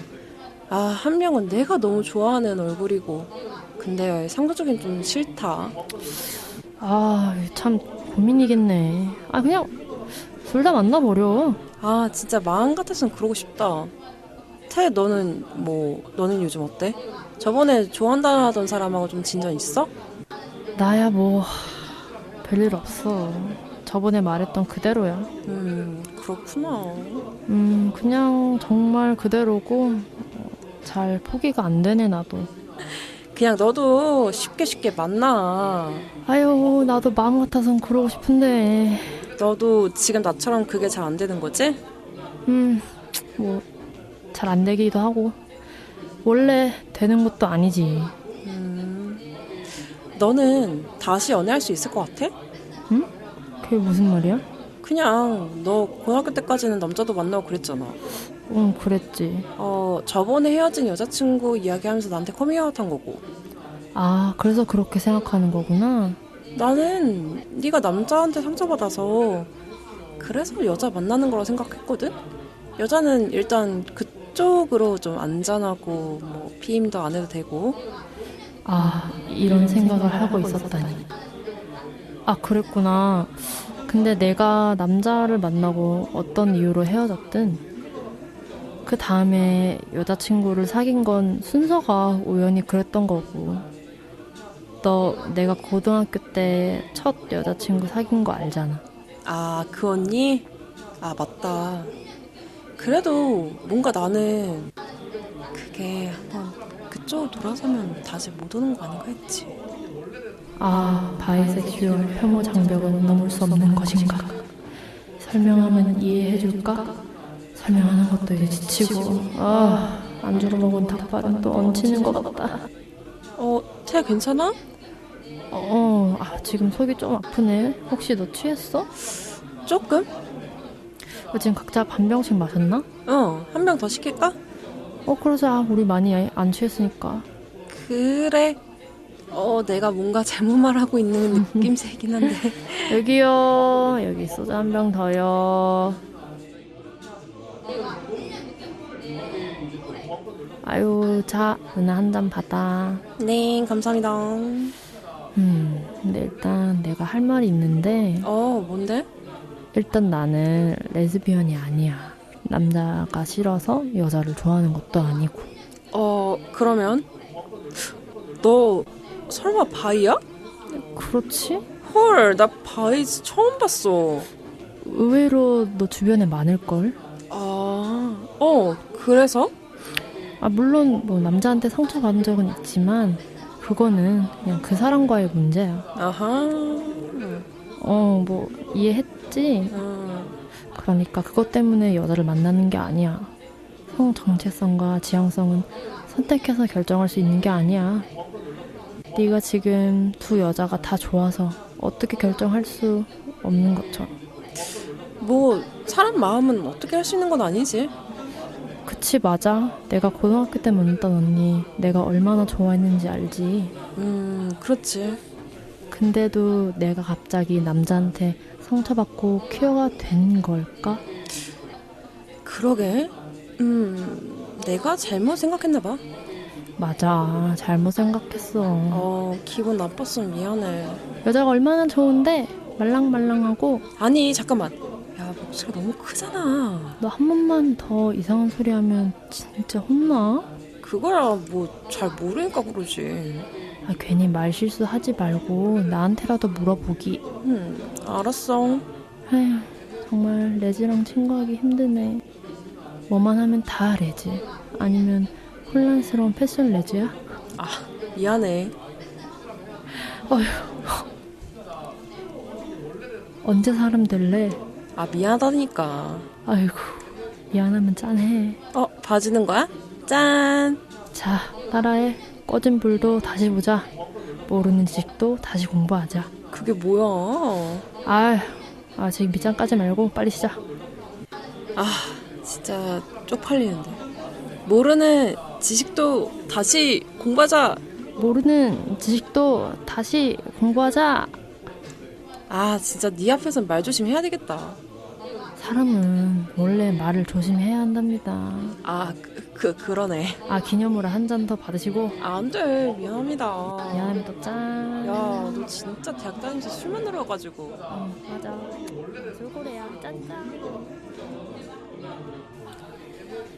아, 한 명은 내가 너무 좋아하는 얼굴이고. 근데 상대적인 좀 싫다. 아, 참 고민이겠네. 그냥 둘 다 만나버려. 아, 진짜 마음 같아서는 그러고 싶다. 태, 너는 요즘 어때? 저번에 좋아한다던 사람하고 좀 진전 있어? 나야 뭐 별일 없어. 저번에 말했던 그대로야. 그렇구나. 그냥 정말 그대로고 잘 포기가 안 되네 나도. 그냥 너도 쉽게 만나. 아유, 나도 마음 같아선 그러고 싶은데. 너도 지금 나처럼 그게 잘 안 되는 거지? 뭐 잘 안 되기도 하고 원래 되는 것도 아니지. 너는 다시 연애할 수 있을 것 같아? 응? 그게 무슨 말이야? 그냥 너 고등학교 때까지는 남자도 만나고 그랬잖아. 응, 그랬지. 저번에 헤어진 여자친구 이야기하면서 나한테 커밍아웃 한 거고. 아, 그래서 그렇게 생각하는 거구나. 나는 네가 남자한테 상처받아서 그래서 여자 만나는 거라 생각했거든? 여자는 일단 그쪽으로 좀 안전하고 뭐 피임도 안 해도 되고. 아, 이런 생각을 하고 있었다니. 아, 그랬구나. 근데 내가 남자를 만나고 어떤 이유로 헤어졌든 그 다음에 여자친구를 사귄 건 순서가 우연히 그랬던 거고. 너 내가 고등학교 때 첫 여자친구 사귄 거 알잖아. 아, 그 언니? 아, 맞다. 그래도 뭔가 나는 그게 한번 그쪽으로 돌아서면 다시 못 오는 거 아닌가 했지. 아, 바이섹슈얼 혐오 장벽은 넘을 수 없는 것인가? 설명하면 이해해줄까? 설명하는 것도 이제 지치고. 안주로 먹은 닭발은 또 얹히는 것 같다. 태 괜찮아? 지금 속이 좀 아프네. 혹시 너 취했어? 조금? 지금 각자 반 병씩 마셨나? 한 병 더 시킬까? 그러자. 우리 많이 안 취했으니까. 그래. 내가 뭔가 잘못 말하고 있는 느낌새이긴 한데. 여기요. 여기 소주 한 병 더요. 아유, 자, 누나 한 잔 받아. 네, 감사합니다. 근데 일단 내가 할 말이 있는데. 뭔데? 일단 나는 레즈비언이 아니야. 남자가 싫어서 여자를 좋아하는 것도 아니고. 그러면? 너 설마 바이야? 그렇지? 헐, 나 바이 처음 봤어. 의외로 너 주변에 많을걸? 그래서? 물론 뭐 남자한테 상처받은 적은 있지만 그거는 그냥 그 사람과의 문제야. 아하. 뭐 이해했지? 그러니까 그것 때문에 여자를 만나는 게 아니야. 성 정체성과 지향성은 선택해서 결정할 수 있는 게 아니야. 네가 지금 두 여자가 다 좋아서 어떻게 결정할 수 없는 것처럼. 뭐 사람 마음은 어떻게 할 수 있는 건 아니지. 그치, 맞아. 내가 고등학교 때 만났던 언니 내가 얼마나 좋아했는지 알지. 그렇지. 근데도 내가 갑자기 남자한테 상처받고 퀴어가 된 걸까? 그러게. 내가 잘못 생각했나 봐. 맞아, 잘못 생각했어. 기분 나빴으면 미안해. 여자가 얼마나 좋은데 말랑말랑하고. 아니, 잠깐만. 야, 목소리가 너무 크잖아. 너 한 번만 더 이상한 소리 하면 진짜 혼나? 그거야 뭐 잘 모르니까 그러지. 괜히 말 실수하지 말고 나한테라도 물어보기. 알았어. 에휴, 정말 레즈랑 친구하기 힘드네. 뭐만 하면 다 레즈. 아니면 혼란스러운 패션 레즈야? 미안해. 어휴. 언제 사람 될래? 미안하다니까. 아이고, 미안하면 짠해. 봐주는 거야? 짠. 자, 따라해. 꺼진 불도 다시 보자. 모르는 지식도 다시 공부하자. 그게 뭐야? 지금 밑장 까지 말고 빨리 시작. 진짜 쪽팔리는데. 모르는 지식도 다시 공부하자. 모르는 지식도 다시 공부하자. 진짜 네 앞에선 말 조심해야 되겠다. 사람은 원래 말을 조심해야 한답니다. 그러네. 기념으로 한 잔 더 받으시고. 안 돼. 미안합니다. 미안합니다. 짠. 야, 너 진짜 대학 다니면서 술만 늘어가지고. 맞아. 술고래야. 짠짠.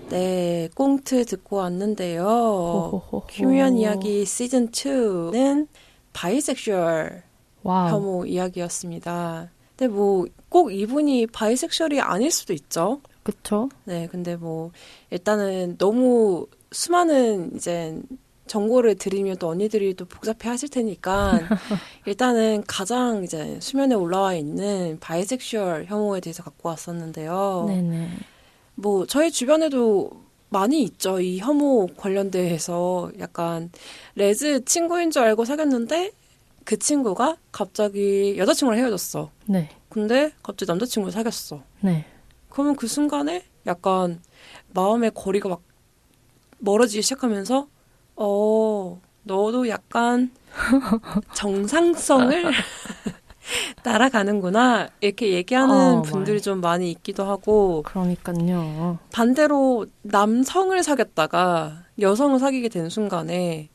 네, 꽁트 듣고 왔는데요. 호호호호. 큐미한 이야기 시즌2는 바이섹슈얼 혐오 이야기였습니다. 근데 뭐 꼭 이분이 바이섹슈얼이 아닐 수도 있죠. 그쵸? 네, 근데 뭐 일단은 너무 수많은 이제 정보를 드리면 또 언니들이 또 복잡해 하실 테니까 일단은 가장 이제 수면에 올라와 있는 바이섹슈얼 혐오에 대해서 갖고 왔었는데요. 네네. 뭐 저희 주변에도 많이 있죠. 이 혐오 관련돼서 약간 레즈 친구인 줄 알고 사귀었는데 그 친구가 갑자기 여자친구랑 헤어졌어. 네. 근데 갑자기 남자친구를 사귀었어. 네. 그러면 그 순간에 약간 마음의 거리가 막 멀어지기 시작하면서 너도 약간 정상성을 따라가는구나 이렇게 얘기하는 분들이 좀 많이 있기도 하고. 그러니까요. 반대로 남성을 사귀었다가 여성을 사귀게 되는 순간에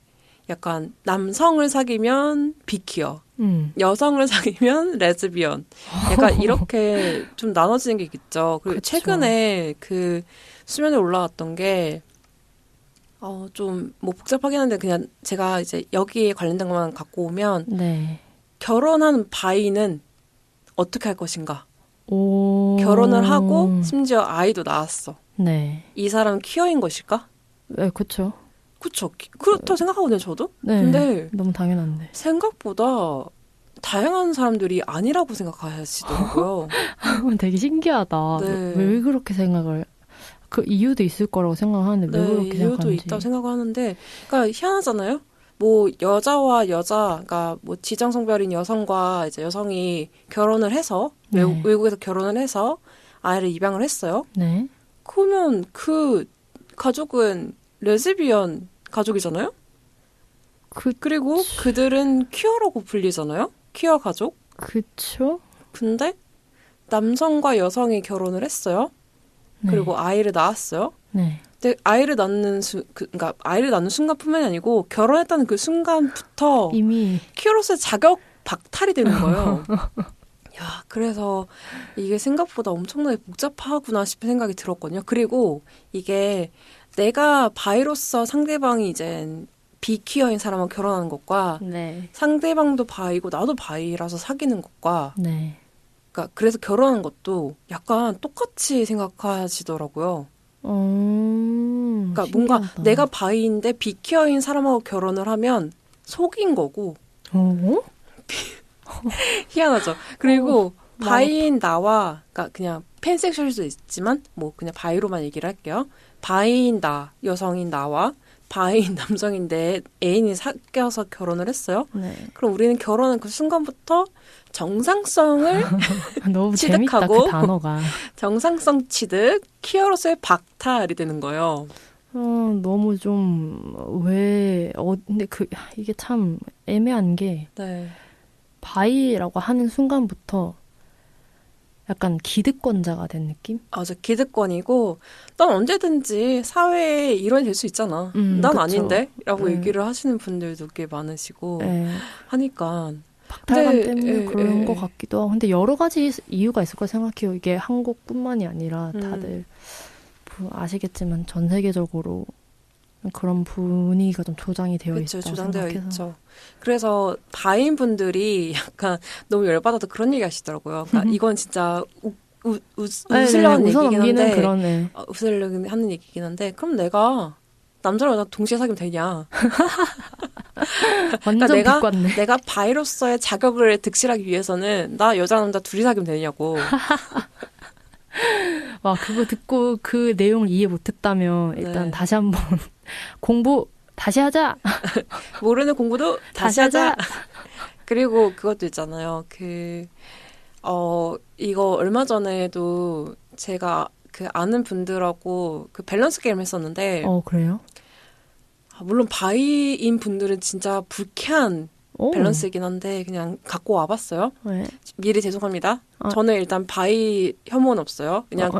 약간 남성을 사귀면 비키어, 여성을 사귀면 레즈비언, 약간 이렇게 좀 나눠지는 게 있죠. 그리고 그쵸. 최근에 그 수면에 올라왔던 게 좀 뭐 복잡하긴 한데 그냥 제가 이제 여기에 관련된 것만 갖고 오면 네. 결혼한 바이는 어떻게 할 것인가? 오. 결혼을 하고 심지어 아이도 낳았어. 네. 이 사람은 퀴어인 것일까? 네, 그쵸. 그쵸. 그렇다고 생각하거든요, 저도. 네. 근데 너무 당연한데. 생각보다 다양한 사람들이 아니라고 생각하시더라고요. 되게 신기하다. 네. 왜 그렇게 생각을? 그 이유도 있을 거라고 생각하는데 왜 그렇게 이유도 생각하는지. 있다고 생각하는데, 그러니까 희한하잖아요. 뭐 여자와 여자, 그러니까 뭐 지정성별인 여성과 이제 여성이 결혼을 해서 외국에서 결혼을 해서 아이를 입양을 했어요. 네. 그러면 그 가족은 레즈비언 가족이잖아요. 그리고 그들은 퀴어라고 불리잖아요. 퀴어 가족. 그쵸? 근데 남성과 여성이 결혼을 했어요. 네. 그리고 아이를 낳았어요. 네. 근데 아이를 낳는 그러니까 아이를 낳는 순간뿐만이 아니고 결혼했다는 그 순간부터 이미 퀴어로서의 자격 박탈이 되는 거예요. 야, 그래서 이게 생각보다 엄청나게 복잡하구나 싶은 생각이 들었거든요. 그리고 이게 내가 바이로서 상대방이 이제 비퀴어인 사람하고 결혼하는 것과 네. 상대방도 바이고 나도 바이라서 사귀는 것과 네. 그러니까 그래서 결혼하는 것도 약간 똑같이 생각하시더라고요. 그러니까 뭔가 신기하다. 내가 바이인데 비퀴어인 사람하고 결혼을 하면 속인 거고. 희한하죠. 그리고 바이인 나와, 그러니까 그냥 팬섹슈얼일 수도 있지만 뭐 그냥 바이로만 얘기를 할게요. 바이인 나, 여성인 나와 바이인 남성인데 애인이 사귀어서 결혼을 했어요. 네. 그럼 우리는 결혼한 그 순간부터 정상성을 너무 취득하고 재밌다 그 단어가. 정상성 취득, 퀴어로서의 박탈이 되는 거예요. 너무 좀 근데 이게 참 애매한 게 네. 바이라고 하는 순간부터 약간 기득권자가 된 느낌? 저 기득권이고 난 언제든지 사회의 일원이 될 수 있잖아. 난 그쵸. 아닌데? 라고 얘기를 하시는 분들도 꽤 많으시고 하니까 박탈감 때문에 그런 것 같기도 하고. 근데 여러 가지 이유가 있을 거라 생각해요. 이게 한국뿐만이 아니라 다들 아시겠지만 전 세계적으로 그런 분위기가 좀 조장이 되어 있다고 조장되어 생각해서. 있죠. 그래서 바인 분들이 약간 너무 열받아서 그런 얘기 하시더라고요. 그러니까 이건 진짜 웃으려는 얘기긴 한데 그런, 웃으려고 하는 얘기긴 한데 그럼 내가 남자랑 여자 동시에 사귀면 되냐? 완전 그러니까 비관네. 내가 바이로서의 자격을 득실하기 위해서는 나 여자 남자 둘이 사귀면 되냐고. 와, 그거 듣고 그 내용을 이해 못했다면 일단 다시 한번 다시 하자. 모르는 공부도 다시 하자. 그리고 그것도 있잖아요. 이거 얼마 전에도 제가 그 아는 분들하고 그 밸런스 게임 했었는데. 그래요? 물론 바이인 분들은 진짜 불쾌한 밸런스이긴 한데 그냥 갖고 와봤어요. 네. 미리 죄송합니다. 저는 일단 바이 혐오는 없어요. 그냥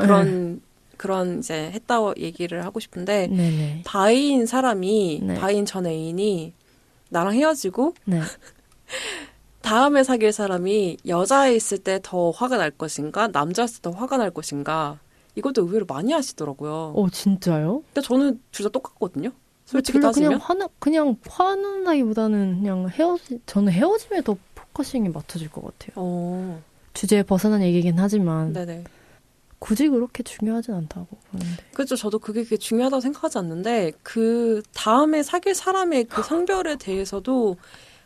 그런 이제 했다고 얘기를 하고 싶은데 네네. 바이인 사람이 네. 바이인 전 애인이 나랑 헤어지고 네. 다음에 사귈 사람이 여자에 있을 때 더 화가 날 것인가 남자였을 때 더 화가 날 것인가 이것도 의외로 많이 하시더라고요. 진짜요? 근데 저는 둘 다 똑같거든요. 솔직히 별로 따지면 그냥 화나기보다는 그냥 저는 헤어짐에 더 포커싱이 맞춰질 것 같아요. 주제에 벗어난 얘기긴 하지만 네네. 굳이 그렇게 중요하진 않다고 보는데. 그렇죠. 저도 그게 중요하다고 생각하지 않는데 그 다음에 사귈 사람의 그 성별에 대해서도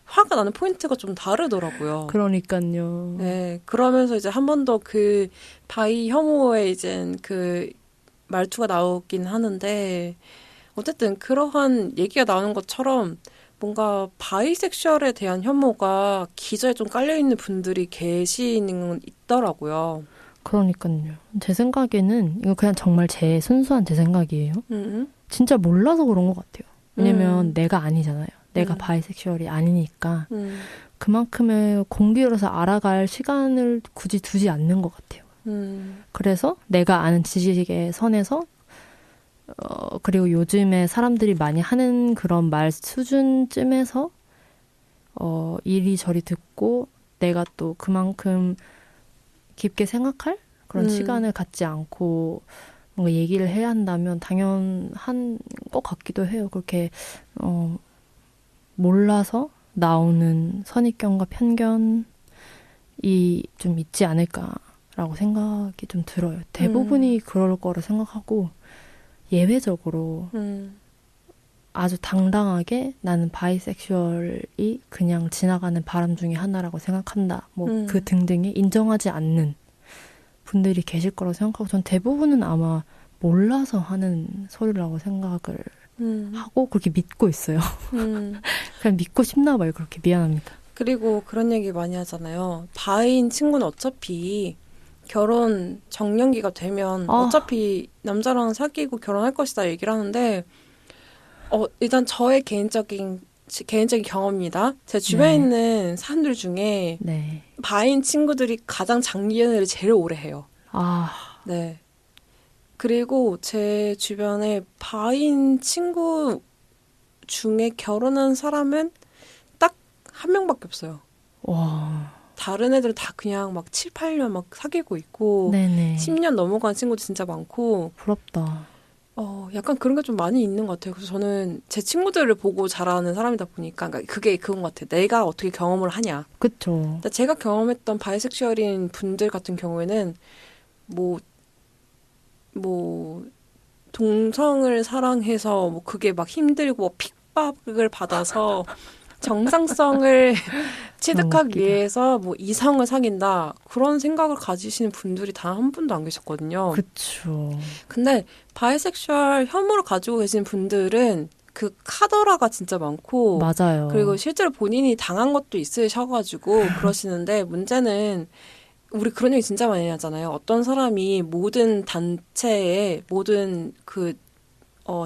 화가 나는 포인트가 좀 다르더라고요. 그러니까요. 네. 그러면서 이제 한 번 더 그 바이 혐오의 이제 그 말투가 나오긴 하는데 어쨌든 그러한 얘기가 나오는 것처럼 뭔가 바이섹슈얼에 대한 혐오가 기저에 좀 깔려있는 분들이 계시는 건 있더라고요. 그러니까요. 제 생각에는 이거 그냥 정말 순수한 제 생각이에요. 진짜 몰라서 그런 것 같아요. 왜냐면 내가 아니잖아요. 내가 바이섹슈얼이 아니니까 그만큼의 공들여서 알아갈 시간을 굳이 두지 않는 것 같아요. 그래서 내가 아는 지식의 선에서 그리고 요즘에 사람들이 많이 하는 그런 말 수준쯤에서 이리저리 듣고 내가 또 그만큼 깊게 생각할 그런 시간을 갖지 않고 뭔가 얘기를 해야 한다면 당연한 것 같기도 해요. 그렇게 몰라서 나오는 선입견과 편견이 좀 있지 않을까라고 생각이 좀 들어요. 대부분이 그럴 거라 생각하고 예외적으로 아주 당당하게 나는 바이섹슈얼이 그냥 지나가는 바람 중에 하나라고 생각한다. 그 등등이 인정하지 않는 분들이 계실 거라고 생각하고 전 대부분은 아마 몰라서 하는 소리라고 생각을 하고 그렇게 믿고 있어요. 그냥 믿고 싶나 봐요. 그렇게 미안합니다. 그리고 그런 얘기 많이 하잖아요. 바이인 친구는 어차피 결혼 정년기가 되면 어차피 남자랑 사귀고 결혼할 것이다 얘기를 하는데 일단 저의 개인적인 경험입니다. 제 주변에 있는 사람들 중에 바이인 친구들이 가장 장기 연애를 제일 오래 해요. 네. 그리고 제 주변에 바이인 친구 중에 결혼한 사람은 딱 한 명밖에 없어요. 와. 다른 애들 다 그냥 막 7, 8년 막 사귀고 있고 10년 넘어간 친구도 진짜 많고 부럽다. 약간 그런 게 좀 많이 있는 것 같아요. 그래서 저는 제 친구들을 보고 자라는 사람이다 보니까 그러니까 그게 그건 것 같아요. 내가 어떻게 경험을 하냐. 그쵸. 제가 경험했던 바이섹슈얼인 분들 같은 경우에는 동성을 사랑해서 그게 막 힘들고 핍박을 받아서 정상성을 취득하기 위해서 이성을 사귄다. 그런 생각을 가지시는 분들이 단 한 분도 안 계셨거든요. 그쵸. 근데 바이섹슈얼 혐오를 가지고 계신 분들은 그 카더라가 진짜 많고 맞아요. 그리고 실제로 본인이 당한 것도 있으셔가지고 그러시는데 문제는 우리 그런 얘기 진짜 많이 하잖아요. 어떤 사람이 모든 단체의 모든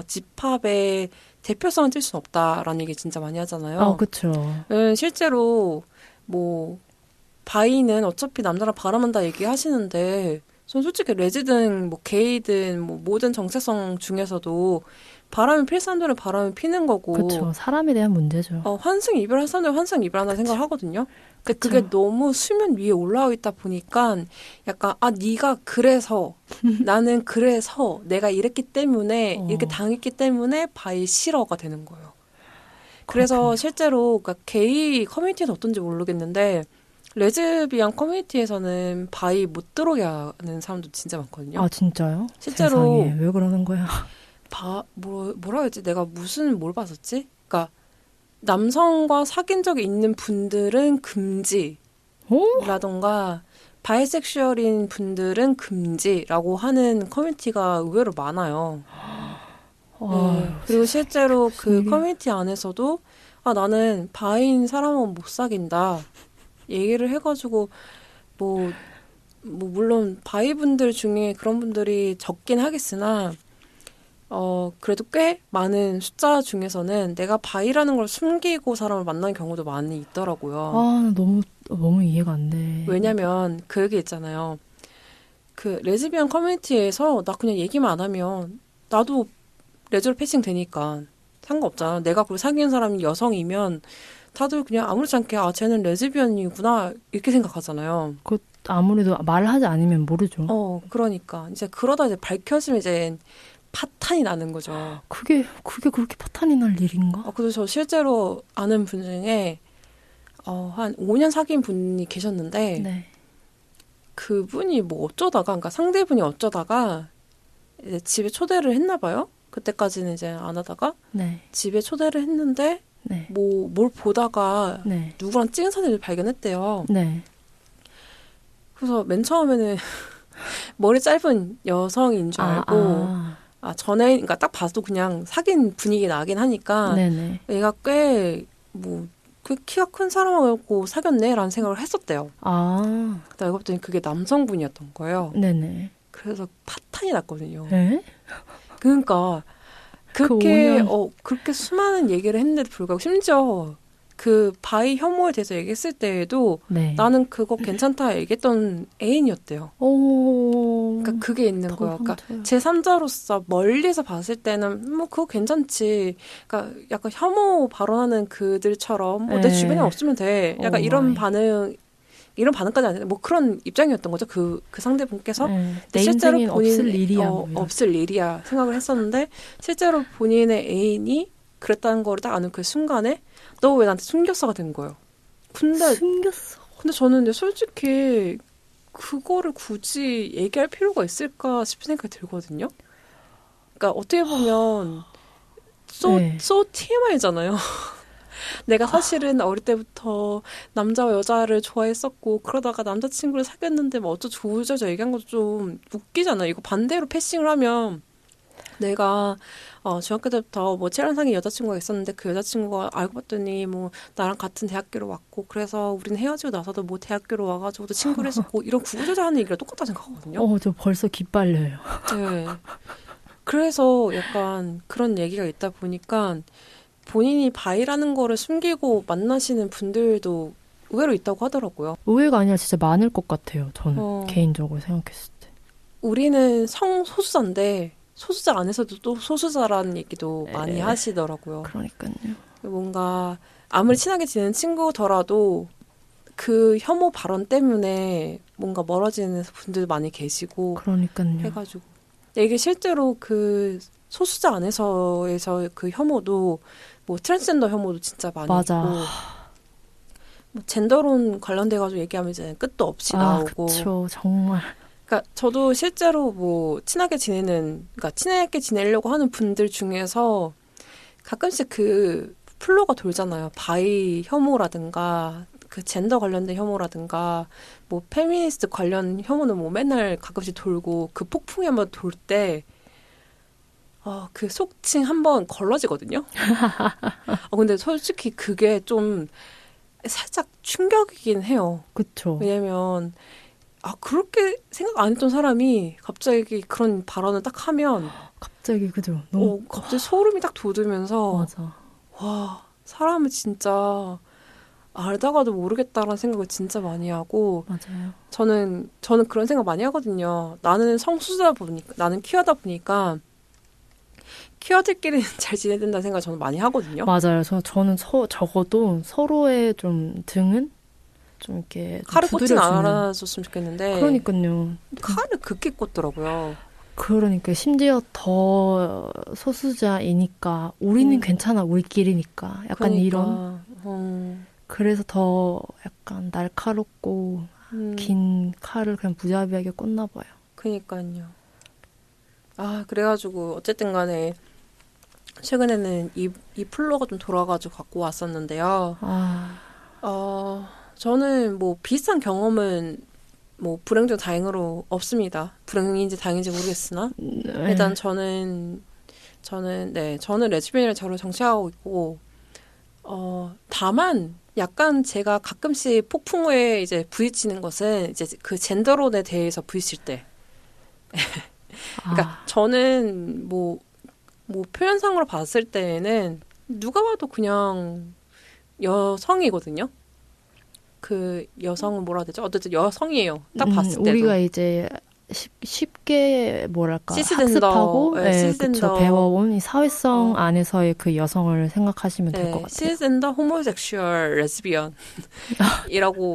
집합의 대표성을 띌 수는 없다라는 얘기 진짜 많이 하잖아요. 그렇죠. 실제로 바이는 어차피 남자랑 바람한다 얘기하시는데 전 솔직히 레즈든 게이든 모든 정체성 중에서도 바람이 필 사람들은 바람이 피는 거고. 그렇죠. 사람에 대한 문제죠. 환승 이별할 사람들은 환승 이별한다 생각하거든요. 근데 그게 너무 수면 위에 올라와 있다 보니까 약간 네가 그래서 나는 그래서 내가 이랬기 때문에 이렇게 당했기 때문에 바이 싫어가 되는 거예요. 그래서 그렇군요. 실제로 게이 커뮤니티에서 어떤지 모르겠는데 레즈비언 커뮤니티에서는 바이 못 들어오게 하는 사람도 진짜 많거든요. 진짜요? 실제로 세상에, 왜 그러는 거야? 뭐라 그랬지? 내가 뭘 봤었지? 그러니까 남성과 사귄 적이 있는 분들은 금지라던가 바이섹슈얼인 분들은 금지라고 하는 커뮤니티가 의외로 많아요. 그리고 실제로 그 일이야. 커뮤니티 안에서도 나는 바인 사람은 못 사귄다 얘기를 해가지고 뭐 물론 바이 분들 중에 그런 분들이 적긴 하겠으나 그래도 꽤 많은 숫자 중에서는 내가 바이라는 걸 숨기고 사람을 만나는 경우도 많이 있더라고요. 너무 이해가 안 돼. 왜냐면 그 얘기 있잖아요. 그 레즈비언 커뮤니티에서 나 그냥 얘기만 안 하면 나도 레즈로 패싱 되니까 상관없잖아. 내가 그걸 사귀는 사람이 여성이면 다들 그냥 아무렇지 않게 쟤는 레즈비언이구나 이렇게 생각하잖아요. 아무래도 말하지 않으면 모르죠. 그러니까 이제 그러다 이제 밝혀지면 이제 파탄이 나는 거죠. 그게 그렇게 파탄이 날 일인가? 그래서 저 실제로 아는 분 중에 한 5년 사귄 분이 계셨는데 네. 그분이 뭐 어쩌다가 그러니까 상대분이 어쩌다가 이제 집에 초대를 했나 봐요. 그때까지는 이제 안 하다가 네. 집에 초대를 했는데 네. 뭘 보다가 네. 누구랑 찍은 사진을 발견했대요. 네. 그래서 맨 처음에는 머리 짧은 여성인 줄 알고 전에 그러니까 딱 봐도 그냥 사귄 분위기 나긴 하니까 네네. 얘가 꽤 키가 큰 사람하고 사귀었네라는 생각을 했었대요. 그러다 알고 봤더니 그게 남성분이었던 거예요. 네네. 그래서 파탄이 났거든요. 네? 그러니까 그렇게 수많은 얘기를 했는데도 불구하고 심지어 그 바이 혐오에 대해서 얘기했을 때에도 네. 나는 그거 괜찮다 얘기했던 애인이었대요. 그러니까 그게 있는 거야. 그러니까 제3자로서 멀리서 봤을 때는 뭐 그거 괜찮지. 그러니까 약간 혐오 발언하는 그들처럼 내 주변에 없으면 돼. 약간 이런 반응까지 아니라 뭐 그런 입장이었던 거죠. 그 상대분께서 내 실제로 인생엔 없을 일이야. 없을 일이야 생각을 했었는데 실제로 본인의 애인이 그랬다는 거를 딱 아는 그 순간에 너 왜 나한테 숨겼어가 된 거예요. 근데 저는 근데 솔직히 그거를 굳이 얘기할 필요가 있을까 싶은 생각이 들거든요. 그러니까 어떻게 보면 so TMI잖아요. 내가 사실은 어릴 때부터 남자와 여자를 좋아했었고 그러다가 남자친구를 사귀었는데 뭐 어쩌고저쩌고 얘기한 것도 좀 웃기잖아요. 이거 반대로 패싱을 하면 내가 중학교 때부터 뭐 체란상의 여자친구가 있었는데 그 여자친구가 알고 봤더니 뭐 나랑 같은 대학교로 왔고 그래서 우리는 헤어지고 나서도 뭐 대학교로 와가지고도 친구를 했었고 이런 구구절절하는 얘기가 똑같다 생각하거든요. 저 벌써 기빨려요. 네. 그래서 약간 그런 얘기가 있다 보니까 본인이 바이라는 거를 숨기고 만나시는 분들도 의외로 있다고 하더라고요. 의외가 아니라 진짜 많을 것 같아요. 저는 개인적으로 생각했을 때. 우리는 성소수자인데 소수자 안에서도 또 소수자라는 얘기도 많이 하시더라고요. 그러니까요. 뭔가 아무리 친하게 지내는 친구더라도 그 혐오 발언 때문에 뭔가 멀어지는 분들도 많이 계시고 그러니까요. 해가지고 이게 실제로 그 소수자 안에서의 그 혐오도 뭐 트랜스젠더 혐오도 진짜 많이 있고 뭐 젠더론 관련돼가지고 얘기하면 이제 끝도 없이 나오고 그렇죠. 정말. 그러니까 저도 실제로 뭐 친하게 지내려고 하는 분들 중에서 가끔씩 그 플로가 돌잖아요. 바이 혐오라든가 그 젠더 관련된 혐오라든가 뭐 페미니스트 관련 혐오는 뭐 맨날 가끔씩 돌고 그 폭풍이 한번 돌 때 그 속칭 한번 걸러지거든요. 근데 솔직히 그게 좀 살짝 충격이긴 해요. 그렇죠. 왜냐면 그렇게 생각 안 했던 사람이 갑자기 그런 발언을 딱 하면 갑자기 그죠. 너무 갑자기 소름이 딱 돋으면서 맞아. 와 사람은 진짜 알다가도 모르겠다라는 생각을 진짜 많이 하고 맞아요. 저는 그런 생각 많이 하거든요. 나는 성수다 보니까 나는 퀴어다 보니까 퀴어들끼리는 잘 지내야 된다는 생각을 저는 많이 하거든요. 맞아요. 저는 적어도 서로의 좀 등은 좀 이렇게 칼을 꽂진 않아줬으면 좋겠는데 그러니까요. 칼을 극히 꽂더라고요. 그러니까 심지어 더 소수자이니까 우리는 괜찮아 우리끼리니까 약간 그러니까. 이런 그래서 더 약간 날카롭고 긴 칼을 그냥 무자비하게 꽂나 봐요. 그러니까요. 그래가지고 어쨌든 간에 최근에는 이 플로가 좀 돌아가지고 갖고 왔었는데요. 저는 뭐 비슷한 경험은 뭐 불행 중 다행으로 없습니다. 불행인지 다행인지 모르겠으나 일단 저는 저는 레즈비언이라 저를 정체하고 있고, 다만, 약간 제가 가끔씩 폭풍에 이제 부딪히는 것은 이제 그 젠더론에 대해서 부딪힐 때. 그러니까 저는 뭐 표현상으로 봤을 때에는 누가 봐도 그냥 여성이거든요. 그 여성은 뭐라 해야 되죠? 어쨌든 여성이에요. 딱 봤을 때도. 우리가 이제 쉽게 뭐랄까 시스젠더, 학습하고 시스젠더. 배워온 이 사회성 안에서의 그 여성을 생각하시면 될 것 같아요. 시스젠더 호모섹슈얼 레즈비언이라고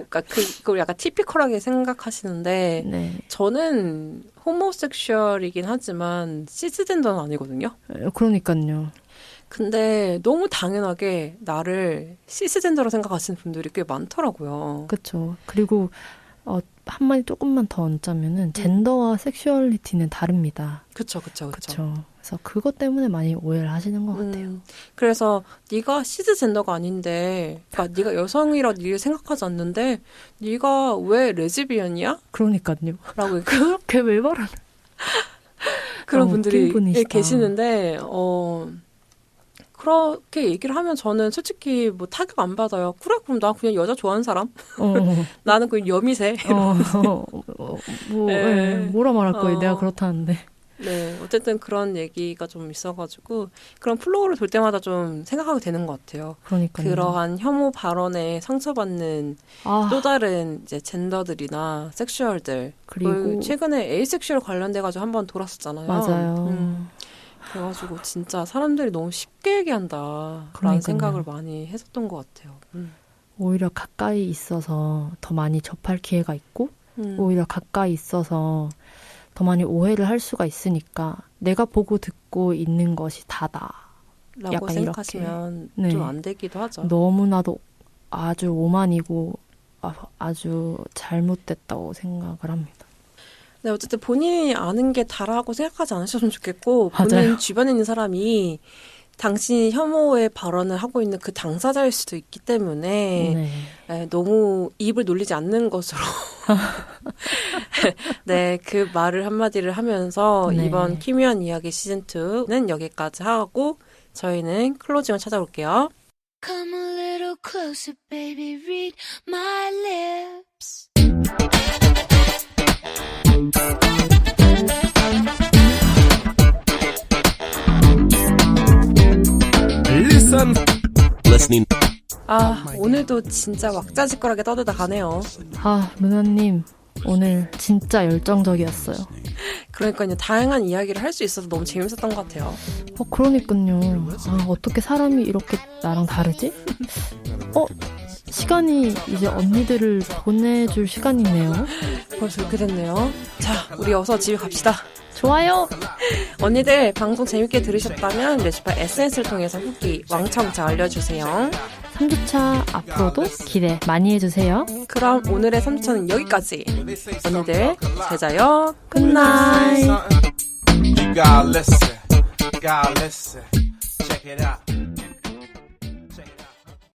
그러니까 그걸 약간 티피컬하게 생각하시는데 네. 저는 호모섹슈얼이긴 하지만 시스젠더는 아니거든요. 그러니까요. 근데 너무 당연하게 나를 시스젠더로 생각하시는 분들이 꽤 많더라고요. 그렇죠. 그리고 한마디 조금만 더 얹자면은 젠더와 섹슈얼리티는 다릅니다. 그렇죠. 그래서 그것 때문에 많이 오해를 하시는 것 같아요. 그래서 네가 시스젠더가 아닌데, 그러니까 네가 여성이라 네가 생각하지 않는데, 네가 왜 레즈비언이야? 그러니까요. 라고 그렇게 왜 말하는? 그런 분들이 분이시다. 계시는데, 그렇게 얘기를 하면 저는 솔직히 뭐 타격 안 받아요. 그래, 그럼 나 그냥 여자 좋아하는 사람? 나는 그냥 여미새. 뭐라 말할 거예요. 내가 그렇다는데. 네, 어쨌든 그런 얘기가 좀 있어가지고 그런 플로우를 돌 때마다 좀 생각하게 되는 것 같아요. 그러니까요. 그러한 혐오 발언에 상처받는 또 다른 이제 젠더들이나 섹슈얼들. 그리고 최근에 에이섹슈얼 관련돼가지고 한번 돌았었잖아요. 맞아요. 그래가지고 진짜 사람들이 너무 쉽게 얘기한다라는 생각을 많이 했었던 것 같아요. 오히려 가까이 있어서 더 많이 접할 기회가 있고 오히려 가까이 있어서 더 많이 오해를 할 수가 있으니까 내가 보고 듣고 있는 것이 다다. 라고 생각하시면 좀 안 되기도 하죠. 너무나도 아주 오만이고 아주 잘못됐다고 생각을 합니다. 네, 어쨌든 본인이 아는 게 다라고 생각하지 않으셨으면 좋겠고 본인 맞아요. 주변에 있는 사람이 당신이 혐오의 발언을 하고 있는 그 당사자일 수도 있기 때문에 너무 입을 놀리지 않는 것으로 네, 그 말을 한마디를 하면서 이번 키미한 이야기 시즌2는 여기까지 하고 저희는 클로징을 찾아볼게요. Come a little closer, baby, read my lips. Listening. 오늘도 진짜 왁자지껄하게 떠들다 가네요. 루나님 오늘 진짜 열정적이었어요. 그러니까요. 다양한 이야기를 할 수 있어서 너무 재밌었던 것 같아요. 그러니까요. 어떻게 사람이 이렇게 나랑 다르지? 시간이 이제 언니들을 보내줄 시간이네요. 벌써 이렇게 됐네요. 자, 우리 어서 집에 갑시다. 좋아요. 언니들 방송 재밌게 들으셨다면 레시파 SNS를 통해서 후기 왕창 잘 알려주세요. 3주차 앞으로도 기대 많이 해주세요. 그럼 오늘의 3주차는 여기까지. 언니들 잘 자요. 굿나잇. You gotta listen. Check it out.